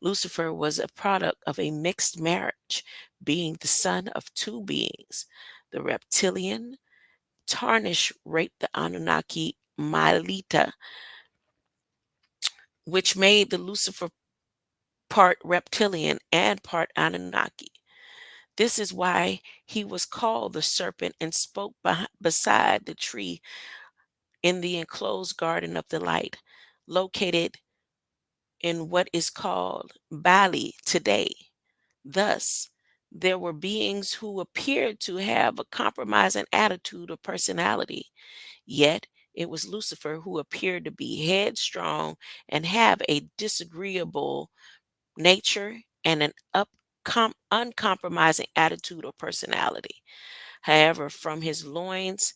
Lucifer was a product of a mixed marriage, being the son of two beings. The reptilian Tarnish raped the Anunnaki Mylitta, which made the Lucifer part reptilian and part Anunnaki. This is why he was called the serpent and spoke beside the tree in the enclosed garden of the light, located in what is called Bali today. Thus, there were beings who appeared to have a compromising attitude or personality, yet it was Lucifer who appeared to be headstrong and have a disagreeable nature and an uncompromising attitude or personality. However, from his loins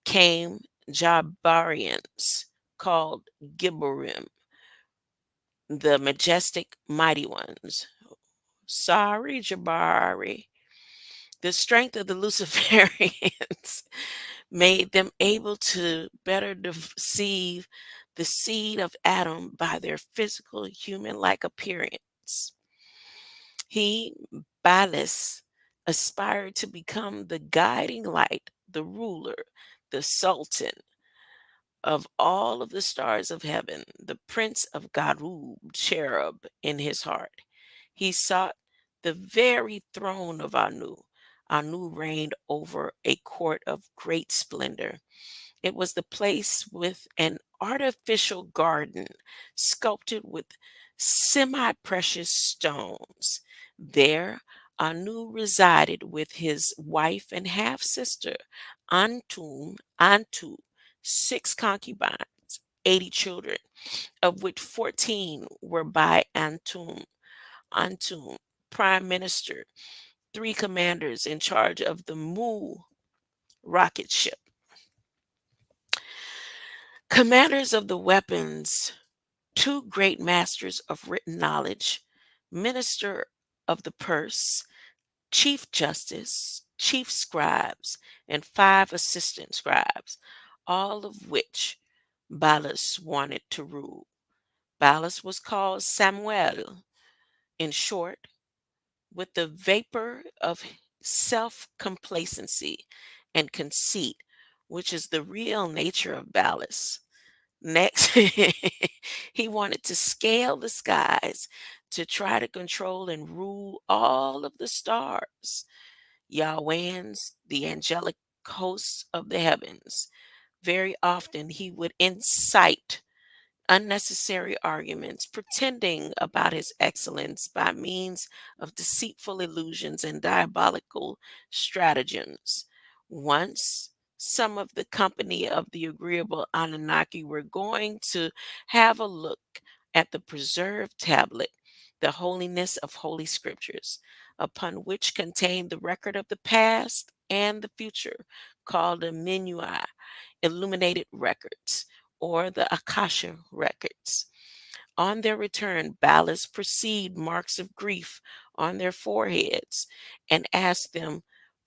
came Jabarians called Gibborim, the majestic mighty ones. Sorry, Jabari. The strength of the Luciferians made them able to better deceive the seed of Adam by their physical human like appearance. He, Balis, aspired to become the guiding light, the ruler, the sultan of all of the stars of heaven, the prince of Garub, cherub in his heart. He sought the very throne of Anu. Anu reigned over a court of great splendor. It was the place with an artificial garden sculpted with semi precious stones. There, Anu resided with his wife and half sister, Antu, 6 concubines, 80 children, of which 14 were by Antum, prime minister, 3 commanders in charge of the Mu rocket ship, commanders of the weapons, 2 great masters of written knowledge, minister of the purse, chief justice, chief scribes, and 5 assistant scribes, all of which Balus wanted to rule. Balus was called Samuel, in short, with the vapor of self complacency and conceit, which is the real nature of Balus. Next, he wanted to scale the skies to try to control and rule all of the stars, Yahwehans, the angelic hosts of the heavens. Very often, he would incite unnecessary arguments, pretending about his excellence by means of deceitful illusions and diabolical stratagems. Once, some of the company of the agreeable Anunnaki were going to have a look at the preserved tablet, the holiness of Holy Scriptures, upon which contained the record of the past and the future, called the Minuai, illuminated records, or the Akasha records. On their return, Ballas perceived marks of grief on their foreheads and asked them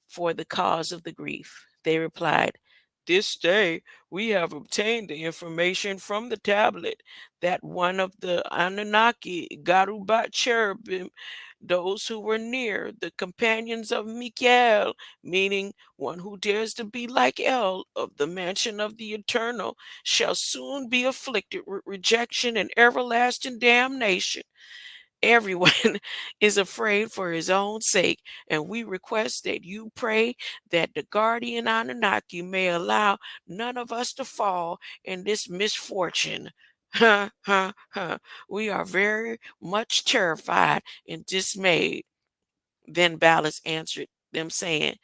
for the cause of the grief. They replied, "This day we have obtained the information from the tablet that one of the Anunnaki, Garubat cherubim, those who were near, the companions of Michael, meaning one who dares to be like El of the mansion of the eternal, shall soon be afflicted with rejection and everlasting damnation. Everyone is afraid for his own sake, and we request that you pray that the guardian Anunnaki may allow none of us to fall in this misfortune." Ha ha ha. We are very much terrified and dismayed. Then Ballas answered them, saying,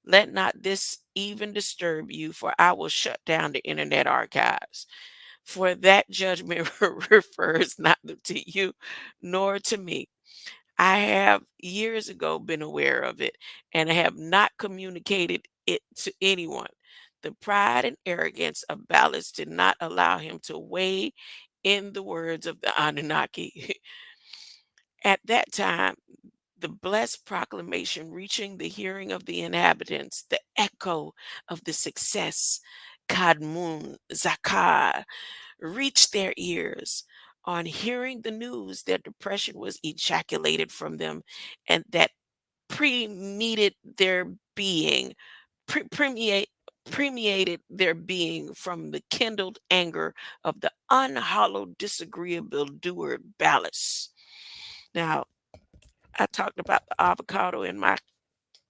"Let not this even disturb you, for I will shut down the internet archives. For that judgment refers neither to you nor to me. I have years ago been aware of it and have not communicated it to anyone." The pride and arrogance of Ballas did not allow him to weigh in the words of the Anunnaki. At that time, the blessed proclamation reaching the hearing of the inhabitants, the echo of the success, Kadmun Zakar, reached their ears. On hearing the news, their depression was ejaculated from them, and that permeated their being, permeate, permeated their being from the kindled anger of the unhallowed, disagreeable doer Ballas. Now, I talked about the avocado in my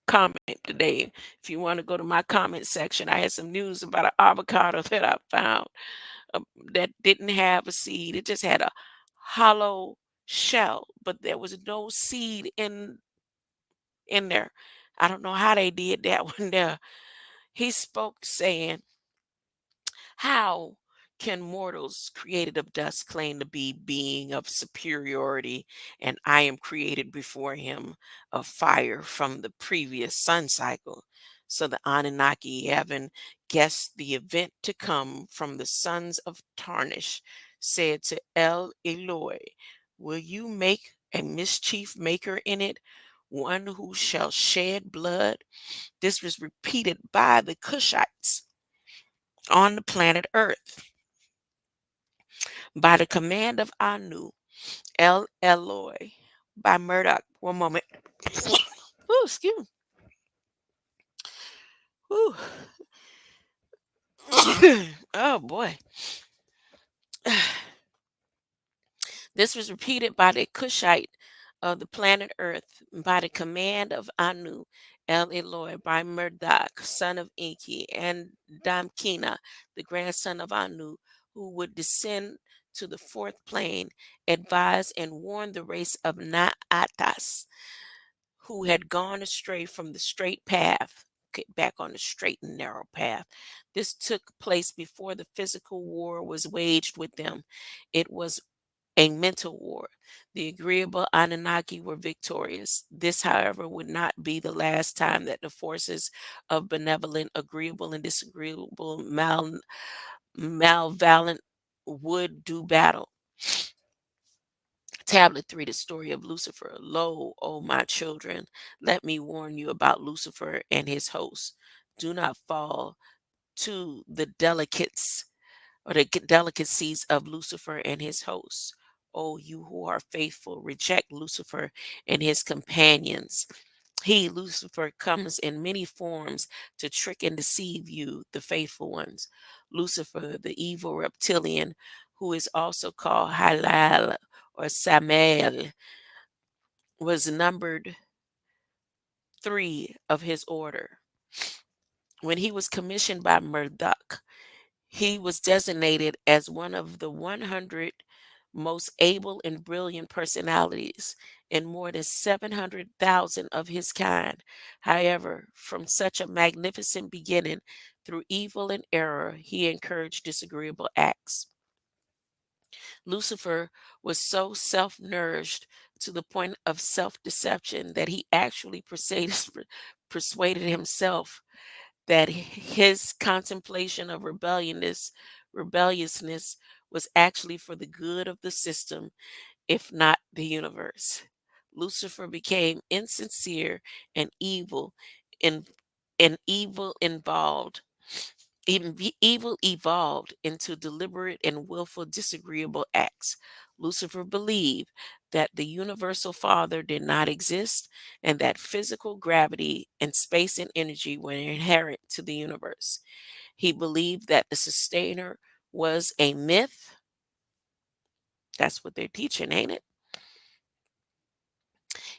comment today. If you want to go to my comment section, I had some news about an avocado that I found, um, that didn't have a seed. It just had a hollow shell, but there was no seed in there. I don't know how they did that one there. He spoke saying, "How can mortals created of dust claim to be being of superiority, and I am created before him of fire from the previous sun cycle?" So the Anunnaki, having guessed the event to come from the sons of Tarnish, said to El Eloi, "Will you make a mischief maker in it, one who shall shed blood?" This was repeated by the Cushites on the planet Earth. By the command of Anu, El Eloi, by Murdoch. One moment. Ooh, excuse me. Ooh. Oh boy. This was repeated by the Cushite of the planet Earth by the command of Anu. El Eloi by Murdoch, son of Enki, and Damkina, the grandson of Anu, who would descend to the fourth plane, advise and warn the race of Naatas, who had gone astray from the straight path, get back on the straight and narrow path. This took place before the physical war was waged with them. It was a mental war. The agreeable Anunnaki were victorious. This, however, would not be the last time that the forces of benevolent, agreeable, and disagreeable malvalent would do battle. Tablet 3, the story of Lucifer. Lo, O my children, let me warn you about Lucifer and his hosts. Do not fall to the delicacies of Lucifer and his hosts. O you who are faithful, reject Lucifer and his companions. He, Lucifer, comes in many forms to trick and deceive you, the faithful ones. Lucifer, the evil reptilian, who is also called Halal or Samael, was numbered three of his order. When he was commissioned by Murdoch, he was designated as one of the 100 most able and brilliant personalities in more than 700,000 of his kind. However, from such a magnificent beginning, through evil and error, he encouraged disagreeable acts. Lucifer was so self nourished to the point of self deception that he actually persuaded himself that his contemplation of rebelliousness was actually for the good of the system, if not the universe. Lucifer became insincere and evil, in, and evil involved. Evil evolved into deliberate and willful disagreeable acts. Lucifer believed that the universal father did not exist and that physical gravity and space and energy were inherent to the universe. He believed that the sustainer was a myth. That's what they're teaching, ain't it?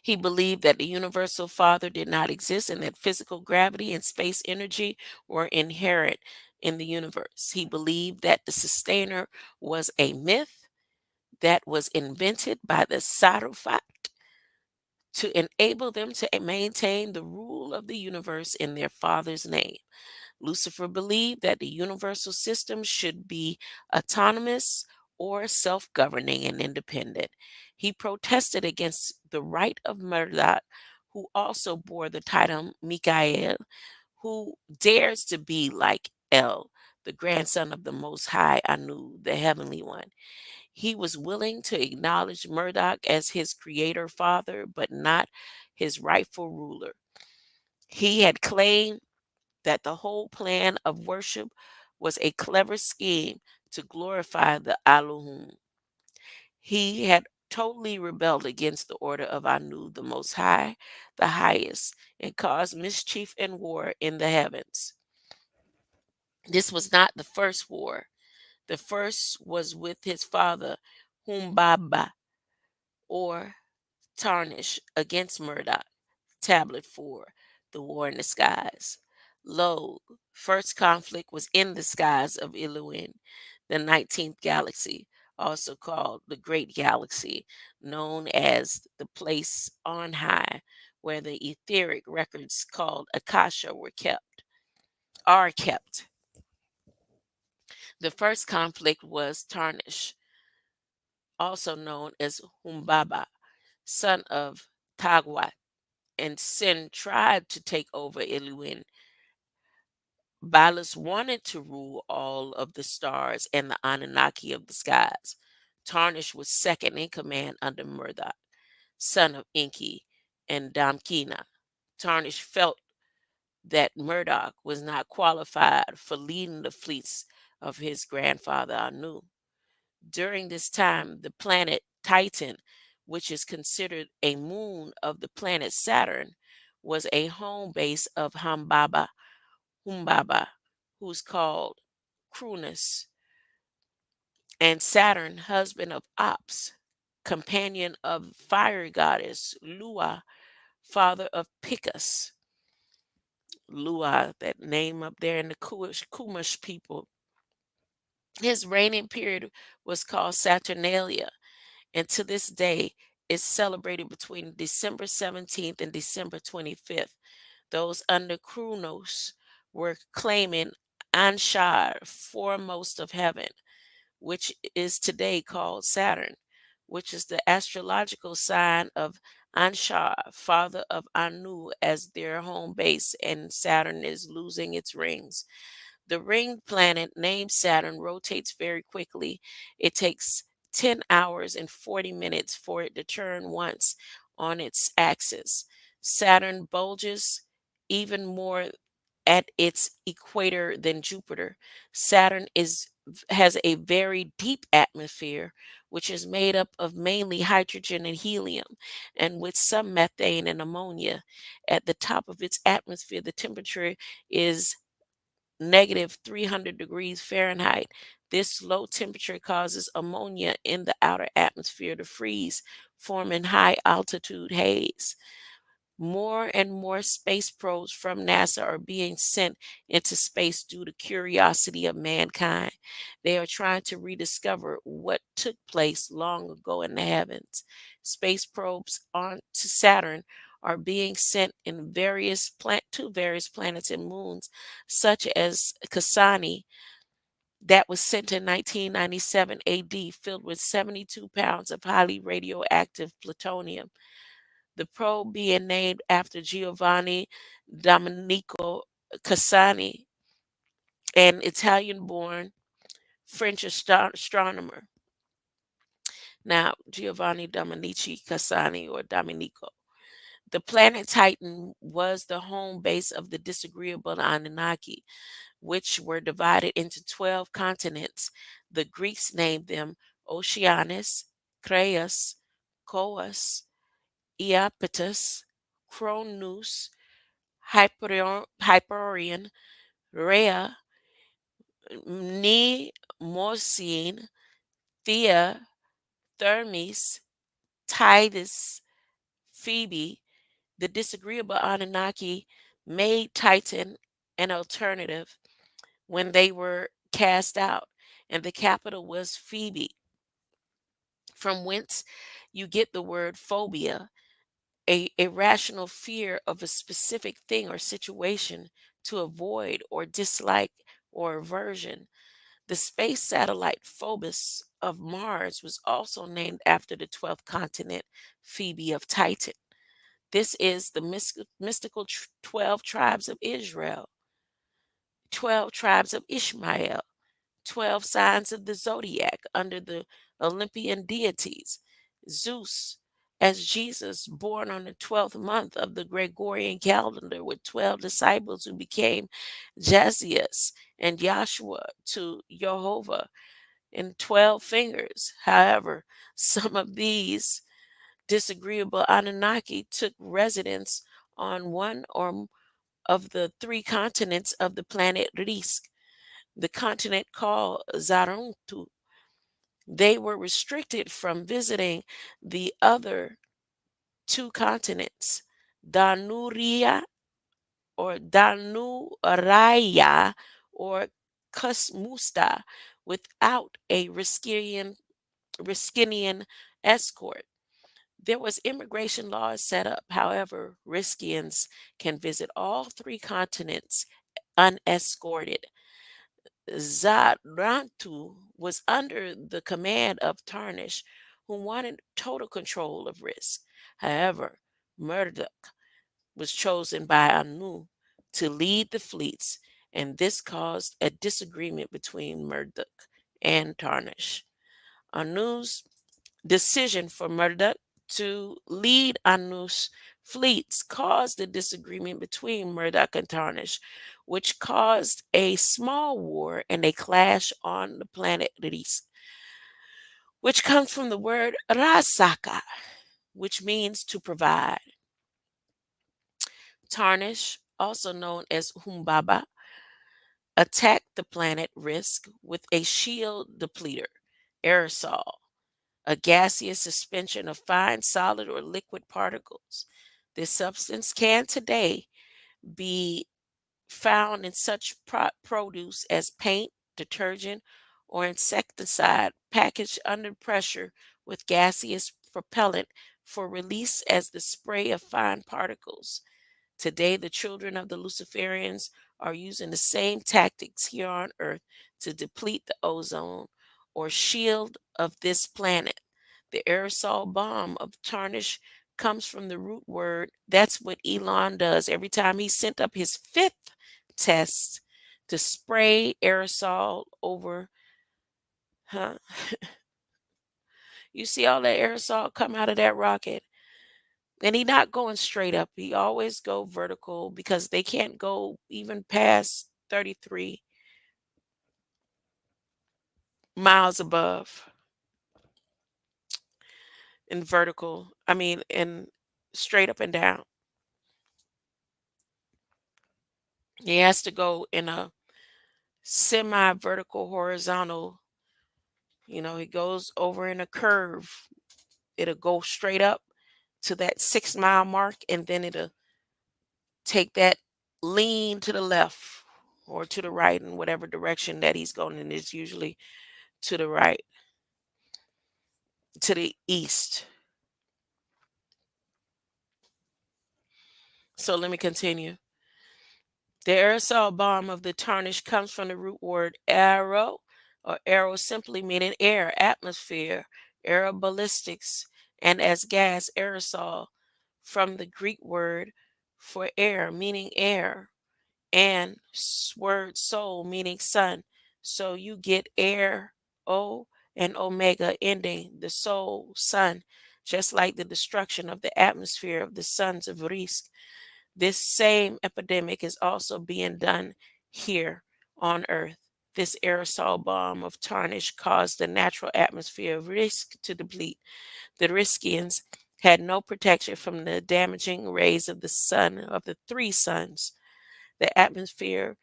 He believed that the universal father did not exist and that physical gravity and space energy were inherent in the universe. He believed that the sustainer was a myth that was invented by the Sarufat to enable them to maintain the rule of the universe in their father's name. Lucifer believed that the universal system should be autonomous or self governing and independent. He protested against the right of Marduk, who also bore the title Mikael, who dares to be like El, the grandson of the Most High Anu, the Heavenly One. He was willing to acknowledge Murdoch as his creator father, but not his rightful ruler. He had claimed that the whole plan of worship was a clever scheme to glorify the Elohim. He had totally rebelled against the order of Anu, the Most High, the highest, and caused mischief and war in the heavens. This was not the first war. The first was with his father, Humbaba, or Tarnish, against Murdoch. Tablet 4, The War in the Skies. Lo, first conflict was in the skies of Iluin, the 19th galaxy, also called the Great Galaxy, known as the place on high, where the etheric records called Akasha are kept. The first conflict was Tarnish, also known as Humbaba, son of Tagwat, and Sin tried to take over Iluin. Balus wanted to rule all of the stars and the Anunnaki of the skies. Tarnish was second in command under Murdoch, son of Enki and Damkina. Tarnish felt that Murdoch was not qualified for leading the fleets of his grandfather Anu. During this time, the planet Titan, which is considered a moon of the planet Saturn, was a home base of Humbaba, who's called Cronus, and Saturn, husband of Ops, companion of fire goddess Lua, father of Picus. Lua, that name up there, and the Kumish people. His reigning period was called Saturnalia, and to this day is celebrated between December 17th and December 25th. Those under Kronos were claiming Anshar, foremost of heaven, which is today called Saturn, which is the astrological sign of Anshar, father of Anu, as their home base, and Saturn is losing its rings. The ringed planet named Saturn rotates very quickly. It takes 10 hours and 40 minutes for it to turn once on its axis. Saturn bulges even more at its equator than Jupiter. Saturn has a very deep atmosphere, which is made up of mainly hydrogen and helium, and with some methane and ammonia. At the top of its atmosphere, the temperature is negative 300 degrees Fahrenheit. This low temperature causes ammonia in the outer atmosphere to freeze, forming high altitude haze. More and more space probes from NASA are being sent into space due to curiosity of mankind. They are trying to rediscover what took place long ago in the heavens. Space probes on to Saturn are being sent in to various planets and moons, such as Cassini, that was sent in 1997 AD, filled with 72 pounds of highly radioactive plutonium. The probe being named after Giovanni Domenico Cassini, an Italian born French astronomer. Now, Giovanni Domenici Cassini, or Domenico. The planet Titan was the home base of the disagreeable Anunnaki, which were divided into 12 continents. The Greeks named them Oceanus, Creus, Coas, Iapetus, Cronus, Hyperion, Rhea, Mnemosyne, Thea, Thermes, Titus, Phoebe. The disagreeable Anunnaki made Titan an alternative when they were cast out, and the capital was Phoebe, from whence you get the word phobia, a irrational fear of a specific thing or situation to avoid or dislike or aversion. The space satellite Phobos of Mars was also named after the 12th continent, Phoebe of Titan. This is the mystical 12 tribes of Israel, 12 tribes of Ishmael, 12 signs of the zodiac under the Olympian deities. Zeus, as Jesus, born on the 12th month of the Gregorian calendar, with 12 disciples who became Jasius and Joshua to Jehovah in 12 fingers. However, some of these disagreeable Anunnaki took residence on one or of the three continents of the planet Risk, the continent called Zaruntu. They were restricted from visiting the other two continents, Danuria or Danuraya or Kusmusta, without a Riskinian escort. There was immigration laws set up. However, Riskians can visit all three continents unescorted. Zarantu was under the command of Tarnish, who wanted total control of Risk. However, Murdoch was chosen by Anu to lead the fleets, and this caused a disagreement between Murdoch and Tarnish. Anu's decision for Murdoch to lead Anu's fleets caused a disagreement between Murdoch and Tarnish, which caused a small war and a clash on the planet Risk, which comes from the word Rasaka, which means to provide. Tarnish, also known as Humbaba, attacked the planet Risk with a shield depleter, aerosol, a gaseous suspension of fine solid or liquid particles. This substance can today be found in such produce as paint, detergent, or insecticide packaged under pressure with gaseous propellant for release as the spray of fine particles. Today, the children of the Luciferians are using the same tactics here on Earth to deplete the ozone or shield of this planet. The aerosol bomb of tarnish comes from the root word. That's what Elon does every time he sent up his fifth test to spray aerosol over. Huh? You see all that aerosol come out of that rocket? And he not going straight up. He always go vertical because they can't go even past 33 miles above in vertical. I mean, in straight up and down. He has to go in a semi-vertical horizontal. He goes over in a curve. It'll go straight up to that 6 mile mark, and then it'll take that lean to the left or to the right in whatever direction that he's going, and it's usually to the right, to the east. So let me continue. The aerosol bomb of the tarnish comes from the root word aero, or aero simply meaning air, atmosphere, aeroballistics, and as gas, aerosol, from the Greek word for air, meaning air, and word soul, meaning sun. So you get air, O, and omega ending, the soul, sun, just like the destruction of the atmosphere of the sons of Risk. This same epidemic is also being done here on Earth. This aerosol bomb of tarnish caused the natural atmosphere of Risk to deplete. The Riskians had no protection from the damaging rays of the sun, of the three suns. The atmosphere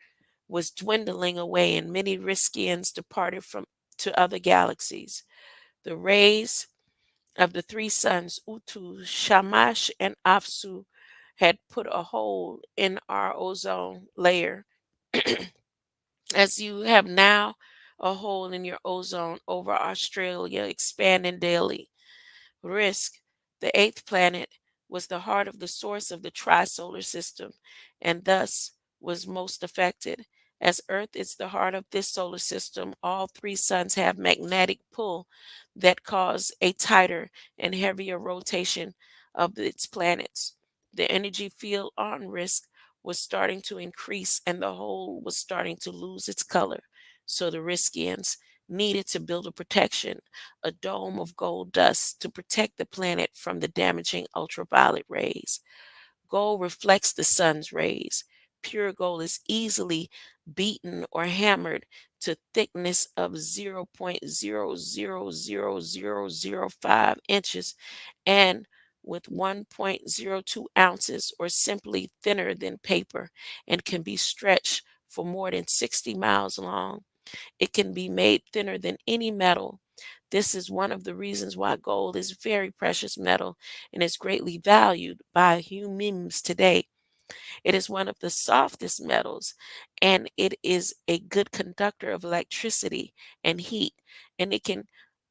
was dwindling away, and many Riskians departed from to other galaxies. The rays of the three suns, Utu, Shamash, and Afsu, had put a hole in our ozone layer, as you have now a hole in your ozone over Australia, expanding daily. Risk, the eighth planet, was the heart of the source of the tri-solar system, and thus was most affected. As Earth is the heart of this solar system, all three suns have magnetic pull that cause a tighter and heavier rotation of its planets. The energy field on Risk was starting to increase, and the whole was starting to lose its color. So the Riskians needed to build a protection, a dome of gold dust to protect the planet from the damaging ultraviolet rays. Gold reflects the sun's rays. Pure gold is easily beaten or hammered to thickness of 0.000005 inches and with 1.02 ounces, or simply thinner than paper, and can be stretched for more than 60 miles long. It can be made thinner than any metal. This is one of the reasons why gold is very precious metal and is greatly valued by humans today. It is one of the softest metals, and it is a good conductor of electricity and heat, and it can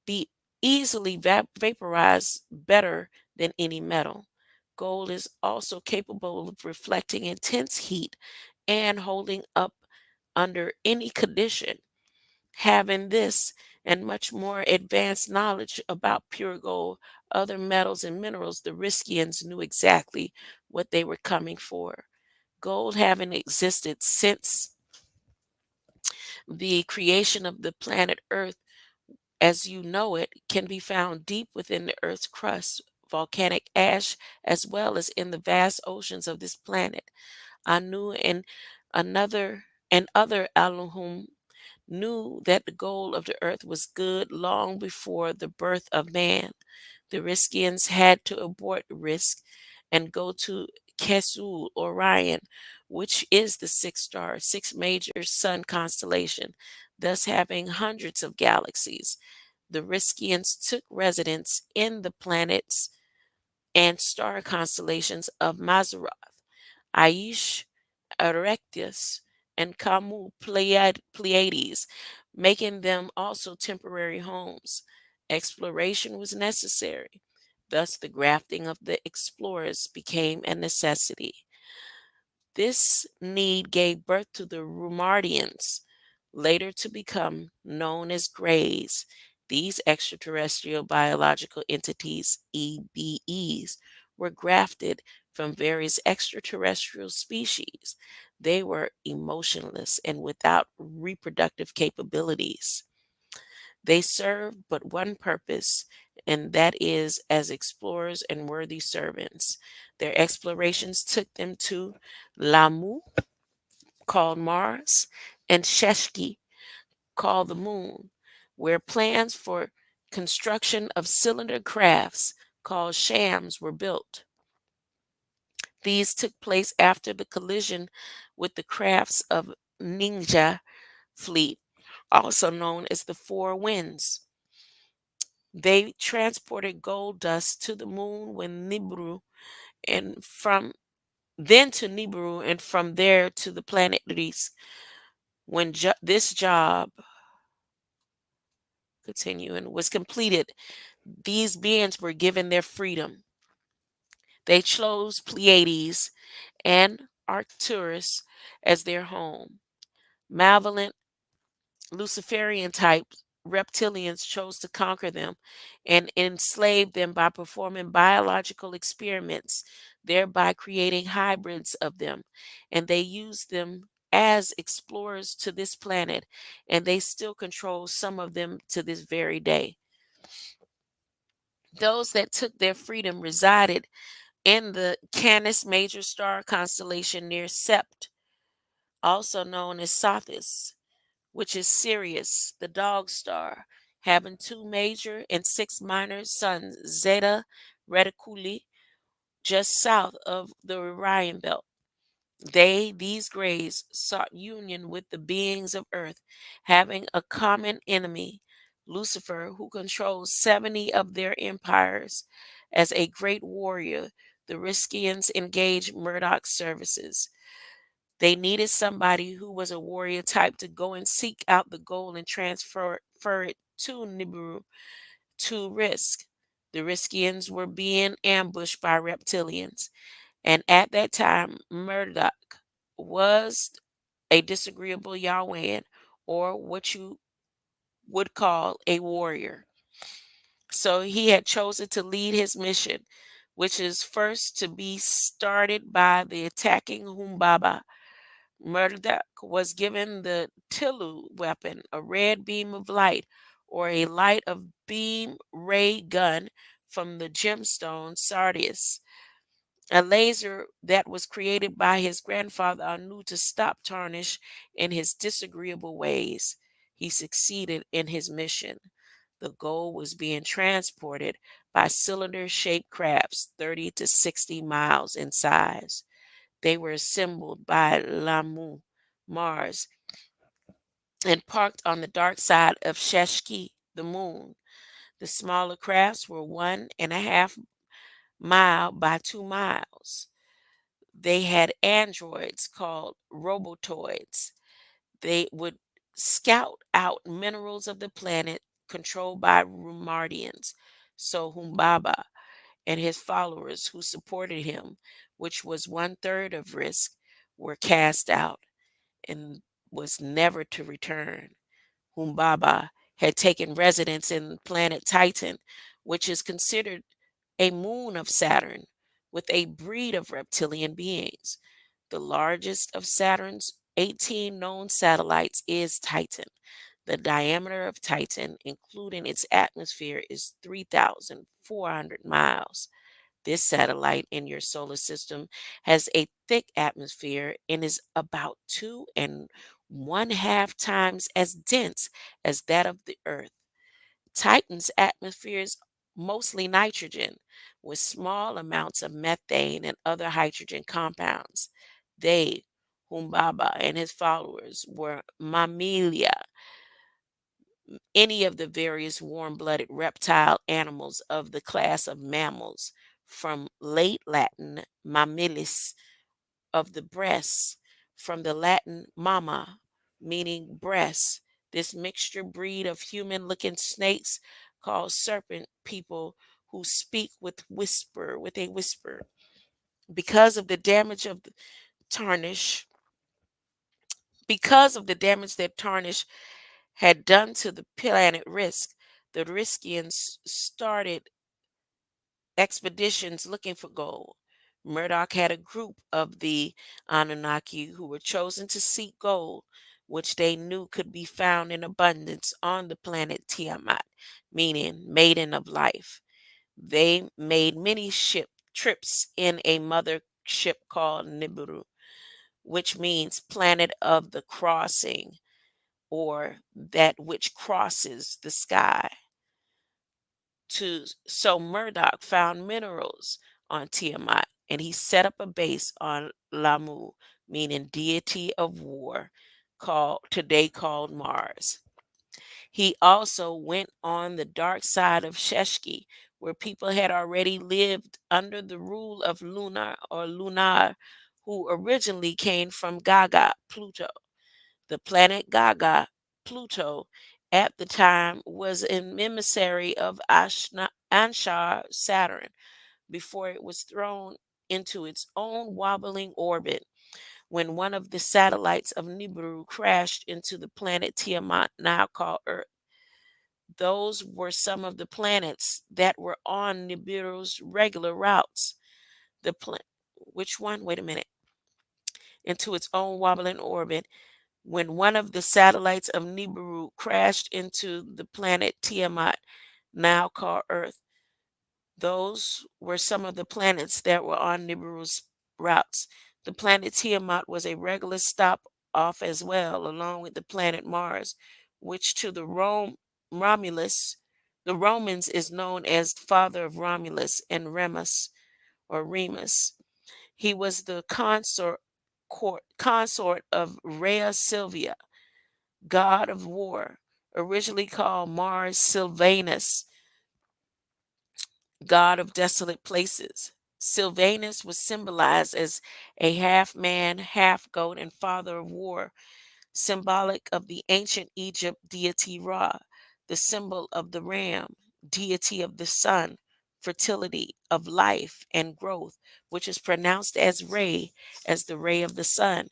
be easily vaporized better than any metal. Gold is also capable of reflecting intense heat and holding up under any condition. Having this and much more advanced knowledge about pure gold, other metals, and minerals, the Riskians knew exactly what they were coming for. Gold, having existed since the creation of the planet Earth as you know it, can be found deep within the Earth's crust, volcanic ash, as well as in the vast oceans of this planet. Anu another and other Elohim knew that the goal of the earth was good long before the birth of man. The Riskians had to abort risk and go to Kesul, Orion, which is the sixth star, sixth major sun constellation, thus having hundreds of galaxies. The Riskians took residence in the planets and star constellations of Mazzaroth, Aish, Erectus, and Camus Pleiades, making them also temporary homes. Exploration was necessary. Thus, the grafting of the explorers became a necessity. This need gave birth to the Rumardians, later to become known as Greys. These extraterrestrial biological entities, EBEs, were grafted from various extraterrestrial species. They were emotionless and without reproductive capabilities. They served but one purpose, and that is as explorers and worthy servants. Their explorations took them to Lamu, called Mars, and Sheshki, called the Moon, where plans for construction of cylinder crafts, called shams, were built. These took place after the collision with the crafts of Ninja fleet, also known as the Four Winds. They transported gold dust to the moon when Nibiru, and from then to Nibiru, and from there to the planet Reese. When this job, continuing, was completed, these beings were given their freedom. They chose Pleiades and Arcturus as their home. Malevolent Luciferian type reptilians chose to conquer them and enslave them by performing biological experiments, thereby creating hybrids of them. And they used them as explorers to this planet, and they still control some of them to this very day. Those that took their freedom resided in the Canis Major star constellation near Sept, also known as Sothis, which is Sirius, the dog star, having two major and six minor suns, Zeta Reticuli, just south of the Orion belt. These Greys, sought union with the beings of Earth, having a common enemy, Lucifer, who controls 70 of their empires. As a great warrior, the Riskians engaged Murdoch's services. They needed somebody who was a warrior type to go and seek out the gold and transfer it to Nibiru to Risk. The Riskians were being ambushed by reptilians, and at that time, Murdoch was a disagreeable Yahweh, or what you would call a warrior. So he had chosen to lead his mission, which is first to be started by the attacking Humbaba. Murdoch was given the Tilu weapon, a red beam of light, or a light of beam ray gun from the gemstone Sardius, a laser that was created by his grandfather Anu to stop Tarnish in his disagreeable ways. He succeeded in his mission. The gold was being transported by cylinder shaped crafts 30 to 60 miles in size. They were assembled by Lamu, Mars, and parked on the dark side of Sheshki, the moon. The smaller crafts were 1.5 mile by 2 miles. They had androids called robotoids. They would scout out minerals of the planet controlled by Rumardians. So Humbaba and his followers who supported him, which was one third of Risk, were cast out and was never to return. Humbaba had taken residence in planet Titan, which is considered a moon of Saturn, with a breed of reptilian beings. The largest of Saturn's 18 known satellites is Titan. The diameter of Titan, including its atmosphere, is 3,400 miles. This satellite in your solar system has a thick atmosphere and is about 2.5 times as dense as that of the Earth. Titan's atmosphere is mostly nitrogen, with small amounts of methane and other hydrogen compounds. They, Humbaba and his followers, were mammalia, any of the various warm blooded reptile animals of the class of mammals, from late Latin mammilis, of the breast, from the Latin mama, meaning breast. This mixture breed of human looking snakes called serpent people who speak with a whisper. Because of the damage of the tarnish, because of the damage that tarnish had done to the planet Risk, the Riskians started expeditions looking for gold. Murdoch had a group of the Anunnaki who were chosen to seek gold, which they knew could be found in abundance on the planet Tiamat, meaning maiden of life. They made many ship trips in a mother ship called Nibiru, which means planet of the crossing, or that which crosses the sky. So Murdoch found minerals on Tiamat, and he set up a base on Lamu, meaning deity of war, called Mars. He also went on the dark side of Sheshki, where people had already lived under the rule of Lunar, who originally came from Gaga, Pluto. The planet Gaga, Pluto, at the time was an emissary of Anshar, Saturn, before it was thrown into its own wobbling orbit when one of the satellites of Nibiru crashed into the planet Tiamat, now called Earth. Those were some of the planets that were on Nibiru's regular routes. The pla- which one? Wait a minute. Into its own wobbling orbit when one of the satellites of Nibiru crashed into the planet Tiamat, now called Earth. Those were some of the planets that were on Nibiru's routes. The planet Tiamat was a regular stop off as well, along with the planet Mars, which to Romulus, the Romans is known as father of Romulus and Remus. He was the consort of Rhea Silvia, god of war, originally called Mars Silvanus, god of desolate places. Silvanus was symbolized as a half man, half goat, and father of war, symbolic of the ancient Egypt deity Ra, the symbol of the ram, deity of the sun, fertility, of life and growth, which is pronounced as ray, as the ray of the sun.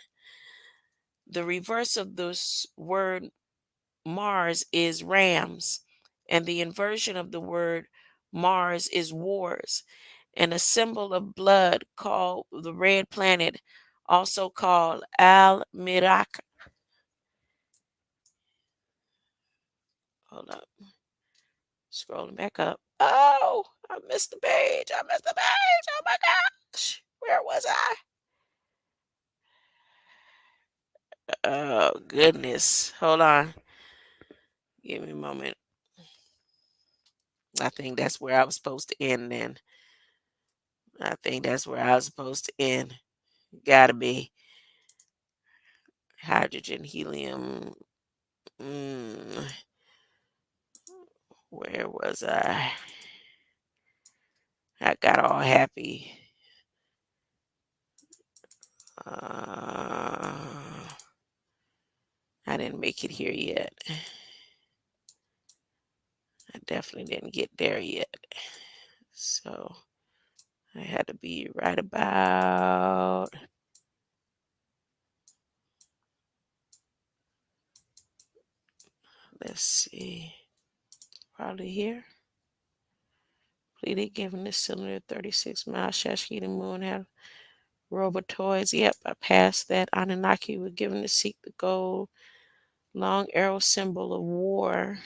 The reverse of this word Mars is rams, and the inversion of the word Mars is wars, and a symbol of blood called the red planet, also called Al Mirak. Hold up, scrolling back up. Oh, I missed the page. I missed the page. Oh my gosh. Where was I? Oh, goodness. Hold on. Give me a moment. I think that's where I was supposed to end then. I think that's where I was supposed to end. Gotta be. Hydrogen, helium. Mm, where was I? I got all happy. Uh, I didn't make it here yet. I definitely didn't get there yet. So I had to be right about, let's see, probably here. Completed given this cylinder 36 miles. Shashki the moon had robotoids. Yep, I passed that. Anunnaki were given to seek the gold. Long arrow symbol of war.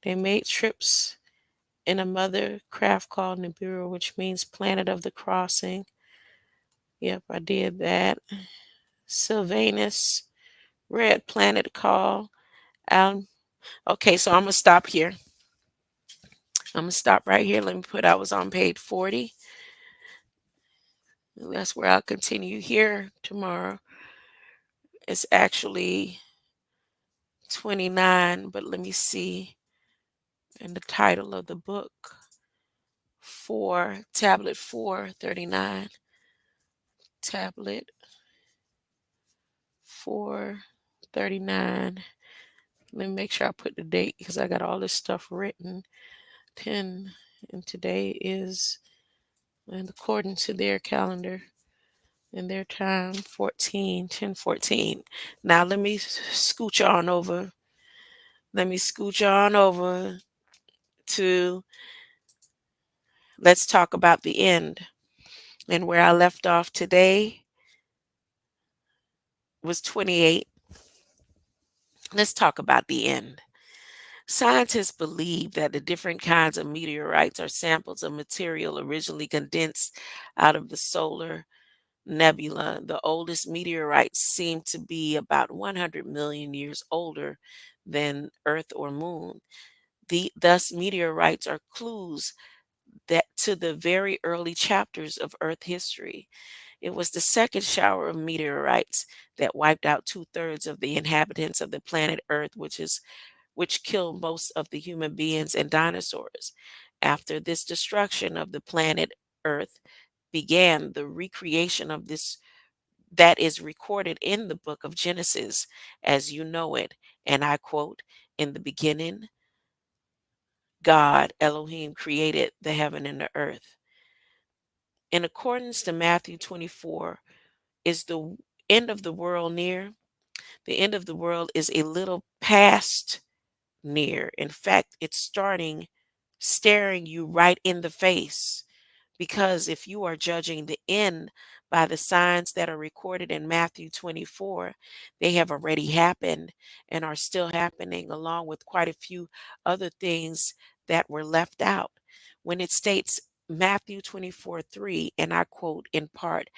They made trips in a mother craft called Nibiru, which means planet of the crossing. Yep, I did that. Sylvanus, red planet called Al. Okay, so I'm gonna stop here. I'm gonna stop right here. Let me put I was on page 40. That's where I'll continue here tomorrow. It's actually 29, but let me see. And the title of the book, 4, tablet 439. Tablet 4:39. Let me make sure I put the date because I got all this stuff written. 10, and today is, and according to their calendar and their time, 14. Now let me scooch on over. Let me scooch on over to, let's talk about the end. And where I left off today was 28. Let's talk about the end. Scientists believe that the different kinds of meteorites are samples of material originally condensed out of the solar nebula. The oldest meteorites seem to be about 100 million years older than Earth or Moon. Thus, meteorites are clues that to the very early chapters of Earth history. It was the second shower of meteorites that wiped out two-thirds of the inhabitants of the planet Earth, which killed most of the human beings and dinosaurs. After this destruction of the planet Earth began the recreation of this that is recorded in the book of Genesis as you know it. And I quote, "In the beginning, God, Elohim, created the heaven and the earth." In accordance to Matthew 24, is the end of the world near? The end of the world is a little past near. In fact, it's staring you right in the face. Because if you are judging the end by the signs that are recorded in Matthew 24, they have already happened and are still happening, along with quite a few other things that were left out. When it states Matthew 24:3, and I quote in part,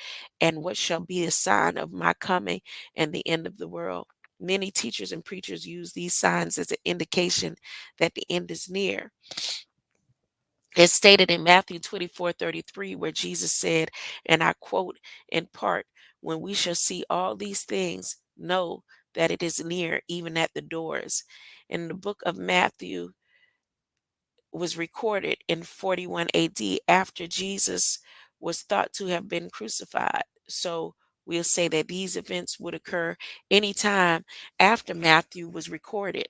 "And what shall be a sign of my coming and the end of the world?" Many teachers and preachers use these signs as an indication that the end is near. It's stated in Matthew 24:33, where Jesus said, and I quote in part, "When we shall see all these things, know that it is near, even at the doors." And the book of Matthew was recorded in 41 AD after Jesus was thought to have been crucified. So we'll say that these events would occur anytime after Matthew was recorded.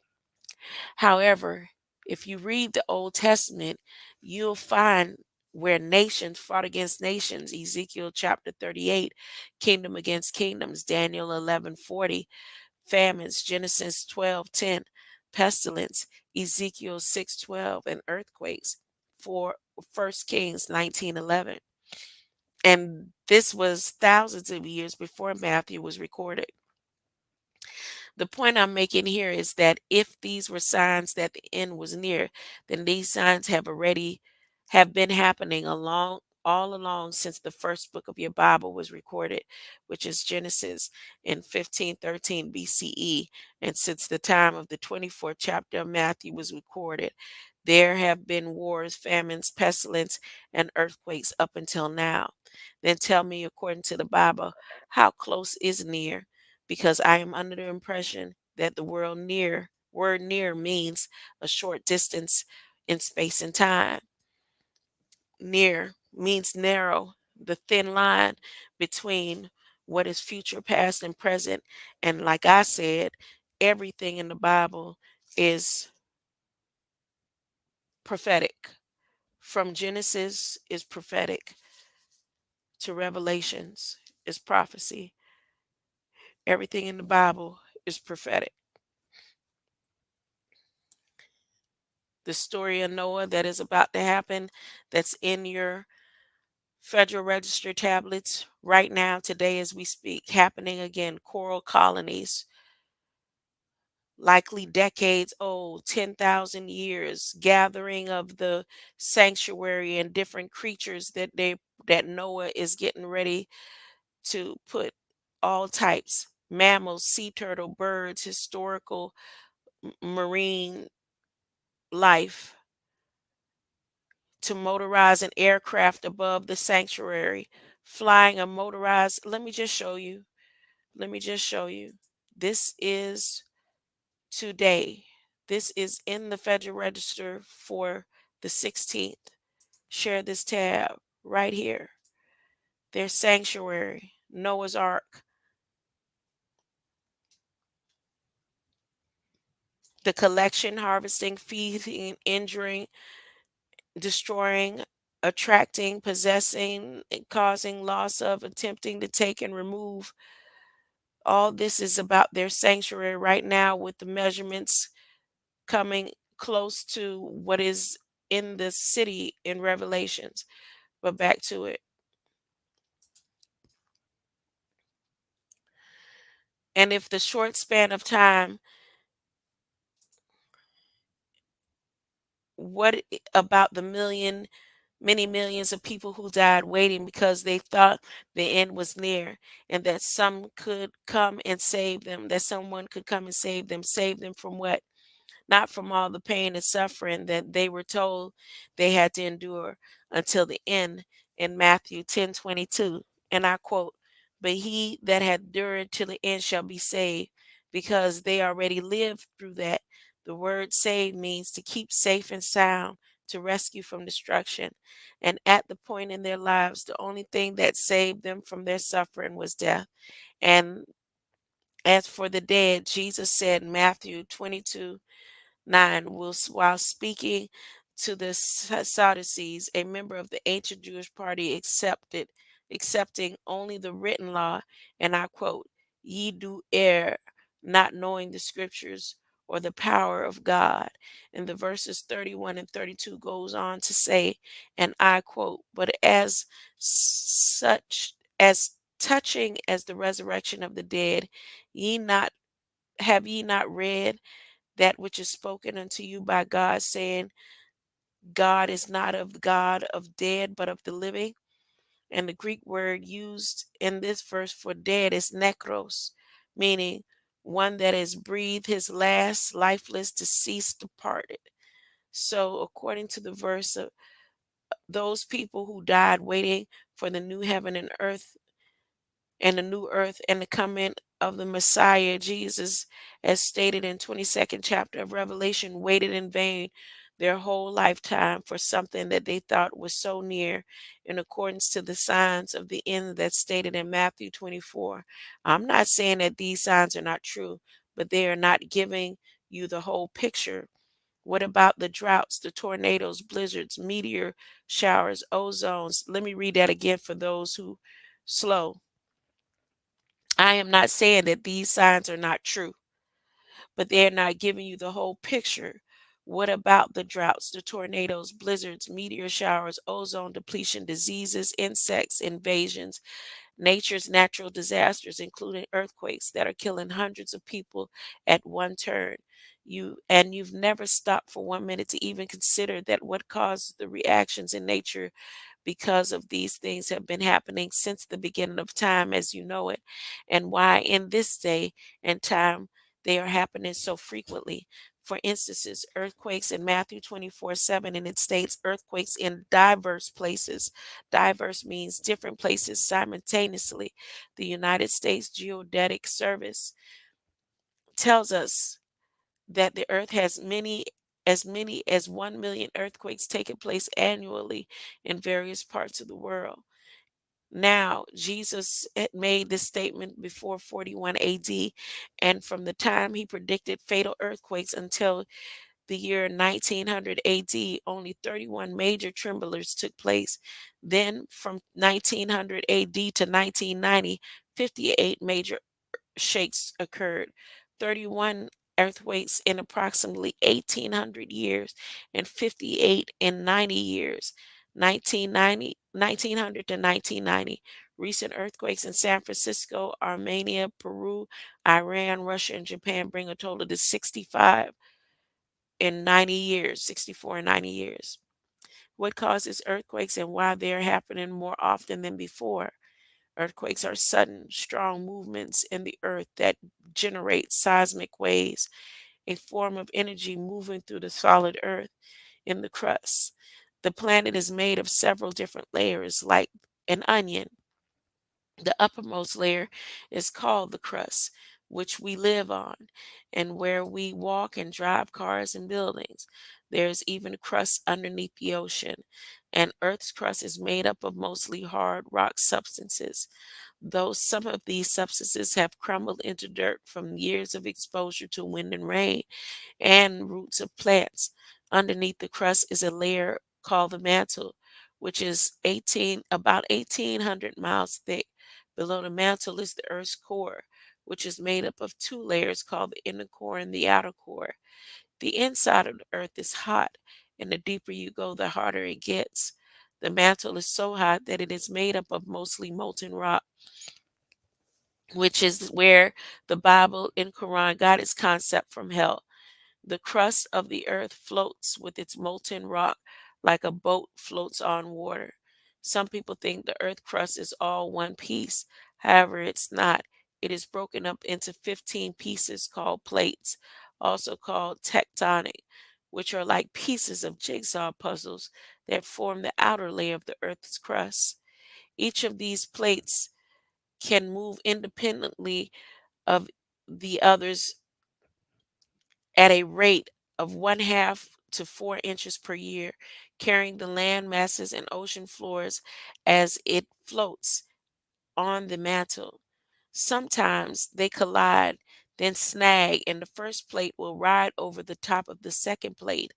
However, if you read the Old Testament, you'll find where nations fought against nations. Ezekiel chapter 38, kingdom against kingdoms. Daniel 11:40, famines. Genesis 12:10, pestilence. Ezekiel 6:12, and earthquakes. For 1 Kings 19:11. And this was thousands of years before Matthew was recorded. The point I'm making here is that if these were signs that the end was near, then these signs have been happening all along since the first book of your Bible was recorded, which is Genesis in 1513 BCE, and since the time of the 24th chapter of Matthew was recorded. There have been wars, famines, pestilence, and earthquakes up until now. Then tell me, according to the Bible, how close is near? Because I am under the impression that the word near means a short distance in space and time. Near means narrow, the thin line between what is future, past, and present. And like I said, everything in the Bible is prophetic. From Genesis is prophetic to Revelations is prophecy. Everything in the Bible is prophetic. The story of Noah that is about to happen, that's in your Federal Register tablets right now, today as we speak, happening again. Coral colonies, likely decades old, 10,000 years, gathering of the sanctuary and different creatures that Noah is getting ready to put, all types, mammals, sea turtle, birds, historical marine life, to motorize an aircraft above the sanctuary, flying a motorized. Let me just show you. Let me just show you. This is today. This is in the Federal Register for the 16th. Share this tab right here. Their sanctuary, Noah's Ark. The collection, harvesting, feeding, injuring, destroying, attracting, possessing, causing loss of, attempting to take and remove. All this is about their sanctuary right now, with the measurements coming close to what is in the city in Revelations. But back to it. And if the short span of time, about the many millions of people who died waiting because they thought the end was near, and that some could come and save them, that someone could come and save them from what? Not from all the pain and suffering that they were told they had to endure until the end in Matthew 10:22. And I quote, "But he that hath endured till the end shall be saved," because they already lived through that. The word save means to keep safe and sound, to rescue from destruction. And at the point in their lives, the only thing that saved them from their suffering was death. And as for the dead, Jesus said in Matthew 22:9, while speaking to the Sadducees, a member of the ancient Jewish party, accepting only the written law, and I quote, "Ye do err, not knowing the scriptures or the power of God." And the verses 31 and 32 goes on to say, and I quote, "But as such as touching as the resurrection of the dead, ye not have ye not read that which is spoken unto you by God, saying, God is not of the God of dead, but of the living." And the Greek word used in this verse for dead is nekros, meaning one that has breathed his last, lifeless, deceased, departed. So, according to the verse, those people who died waiting for the new heaven and the new earth and the coming of the Messiah Jesus, as stated in 22nd chapter of Revelation, waited in vain their whole lifetime for something that they thought was so near, in accordance to the signs of the end that's stated in Matthew 24. I'm not saying that these signs are not true, but they are not giving you the whole picture. What about the droughts, the tornadoes, blizzards, meteor showers, ozones? Let me read that again for those who slow. I am not saying that these signs are not true, but they're not giving you the whole picture. What about the droughts, the tornadoes, blizzards, meteor showers, ozone depletion, diseases, insects, invasions, nature's natural disasters, including earthquakes that are killing hundreds of people at one turn? You've never stopped for 1 minute to even consider that what causes the reactions in nature, because of these things, have been happening since the beginning of time as you know it, and why in this day and time they are happening so frequently. For instances, earthquakes in Matthew 24:7, and it states earthquakes in diverse places. Diverse means different places simultaneously. The United States Geodetic Service tells us that the earth has many as 1 million earthquakes taking place annually in various parts of the world. Now, Jesus had made this statement before 41 AD, and from the time he predicted fatal earthquakes until the year 1900 AD, only 31 major tremblers took place. Then, from 1900 AD to 1990, 58 major shakes occurred, 31 earthquakes in approximately 1800 years, and 58 in 90 years, 1900 to 1990. Recent earthquakes in San Francisco, Armenia, Peru, Iran, Russia, and Japan bring a total to 65 in 90 years, 64 in 90 years. What causes earthquakes and why they are happening more often than before? Earthquakes are sudden, strong movements in the earth that generate seismic waves, a form of energy moving through the solid earth in the crust. The planet is made of several different layers, like an onion. The uppermost layer is called the crust, which we live on, and where we walk and drive cars and buildings. There's even a crust underneath the ocean, and Earth's crust is made up of mostly hard rock substances. though some of these substances have crumbled into dirt from years of exposure to wind and rain and roots of plants. Underneath the crust is a layer called the mantle, which is about 1800 miles thick. Below the mantle is the Earth's core, which is made up of two layers called the inner core and the outer core. The inside of the Earth is hot, and the deeper you go, the hotter it gets. The mantle is so hot that it is made up of mostly molten rock, which is where the Bible and Quran got its concept from hell. The crust of the earth floats with its molten rock like a boat floats on water. Some people think the earth crust is all one piece. However, it's not. It is broken up into 15 pieces called plates, also called tectonic, which are like pieces of jigsaw puzzles that form the outer layer of the earth's crust. Each of these plates can move independently of the others at a rate of 1/2 to 4 inches per year, carrying the land masses and ocean floors as it floats on the mantle. Sometimes they collide, then snag, and the first plate will ride over the top of the second plate.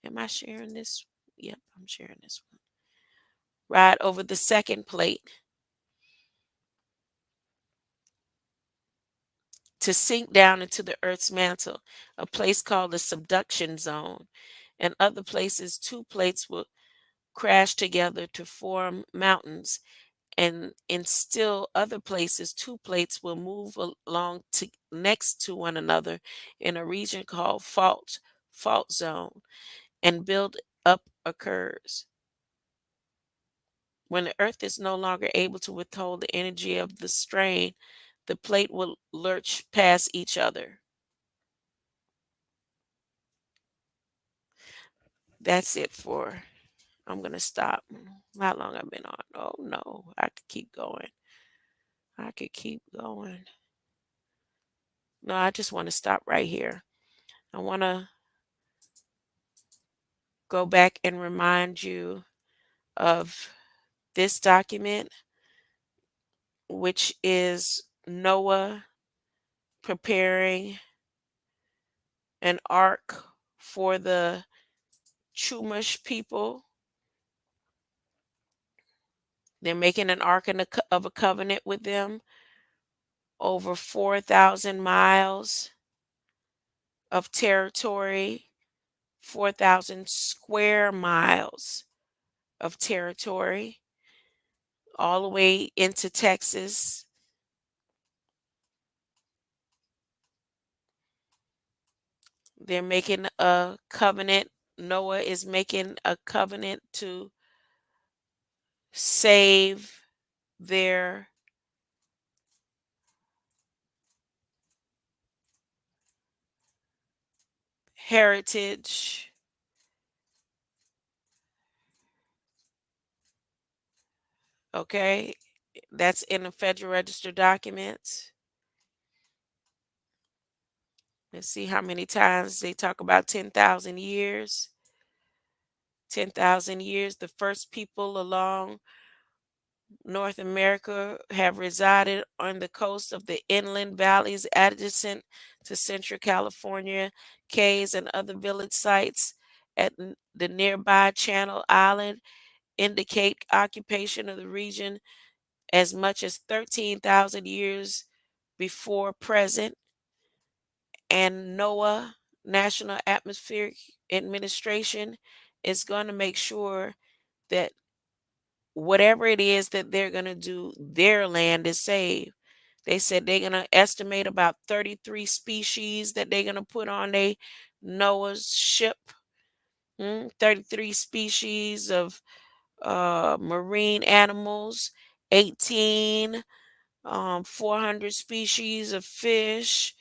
Am I sharing this? Yep, I'm sharing this one. Ride over the second plate to sink down into the Earth's mantle, a place called the subduction zone. In other places, two plates will crash together to form mountains, and in still other places, two plates will move along next to one another in a region called fault zone, and build up occurs. When the Earth is no longer able to withhold the energy of the strain, the plate will lurch past each other. That's it for. I'm gonna stop. How long I've been on? Oh no, I could keep going. I could keep going. No, I just want to stop right here. I want to go back and remind you of this document, which is Noah preparing an ark for the Chumash people. They're making an ark of a covenant with them over 4,000 miles of territory, 4,000 square miles of territory, all the way into Texas. They're making a covenant. Noah is making a covenant to save their heritage. Okay. That's in the Federal Register documents. Let's see how many times they talk about 10,000 years. 10,000 years. The first people along North America have resided on the coast of the inland valleys adjacent to Central California, cays, and other village sites at the nearby Channel Island indicate occupation of the region as much as 13,000 years before present. And NOAA, National Atmospheric Administration, is going to make sure that whatever it is that they're going to do, their land is saved. They said they're going to estimate about 33 species that they're going to put on a Noah's ship. 33 species of marine animals, 18, 400 species of fish.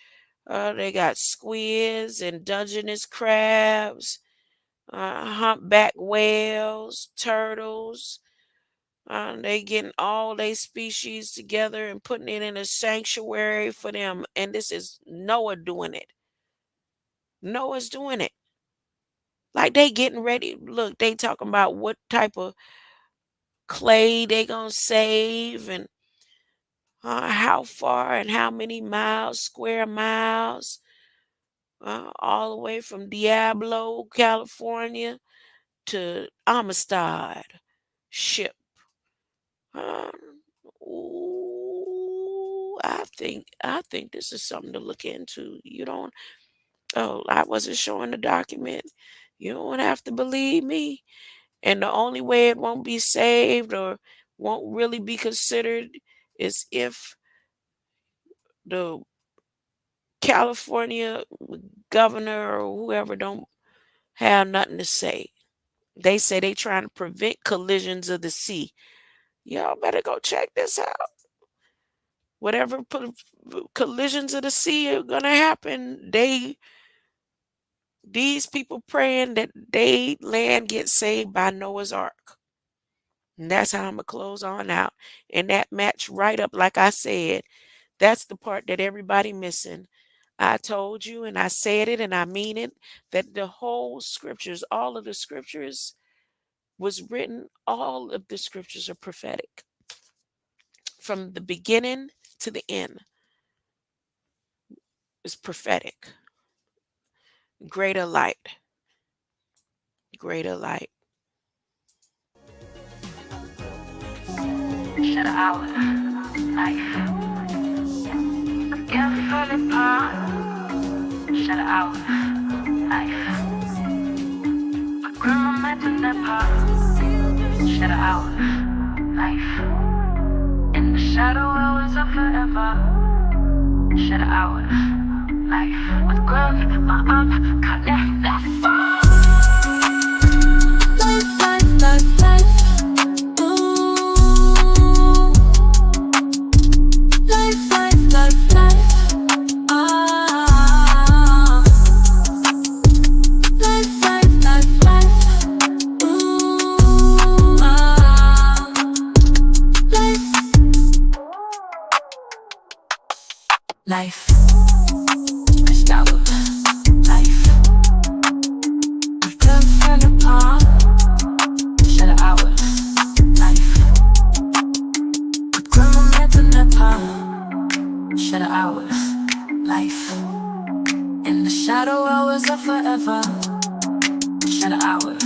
They got squids, indigenous crabs, humpback whales, turtles. They getting all they species together and putting it in a sanctuary for them. And this is Noah doing it. Noah's doing it. Like they getting ready. Look, they talking about what type of clay they gonna save and How far and how many miles, square miles, all the way from Diablo, California to Amistad ship. Um, ooh, I think this is something to look into. You don't. Oh, I wasn't showing the document. You don't have to believe me. And the only way it won't be saved or won't really be considered is if the California governor or whoever don't have nothing to say. They say they trying to prevent collisions of the sea. Y'all better go check this out. Whatever collisions of the sea are gonna happen, these people praying that they land gets saved by Noah's Ark. And that's how I'm gonna close on out. And that match right up, like I said, that's the part that everybody missing. I told you and I said it and I mean it that the whole scriptures, all of the scriptures was written, all of the scriptures are prophetic. From the beginning to the end is prophetic. Greater light, greater light. Should I would life get fully part? Should I would life a criminal mental depart? Should I would life in the shadow hours of forever? Should I would life with growth, my arms connect that far. Life, life, life, life. Life, life, life, life. Life, life, life, life. Life. Life. I start with life. I've come from the palm. Shut it out with life. With criminal mental palm. Shut it out with life. In the shadow hours of forever. Shut it out with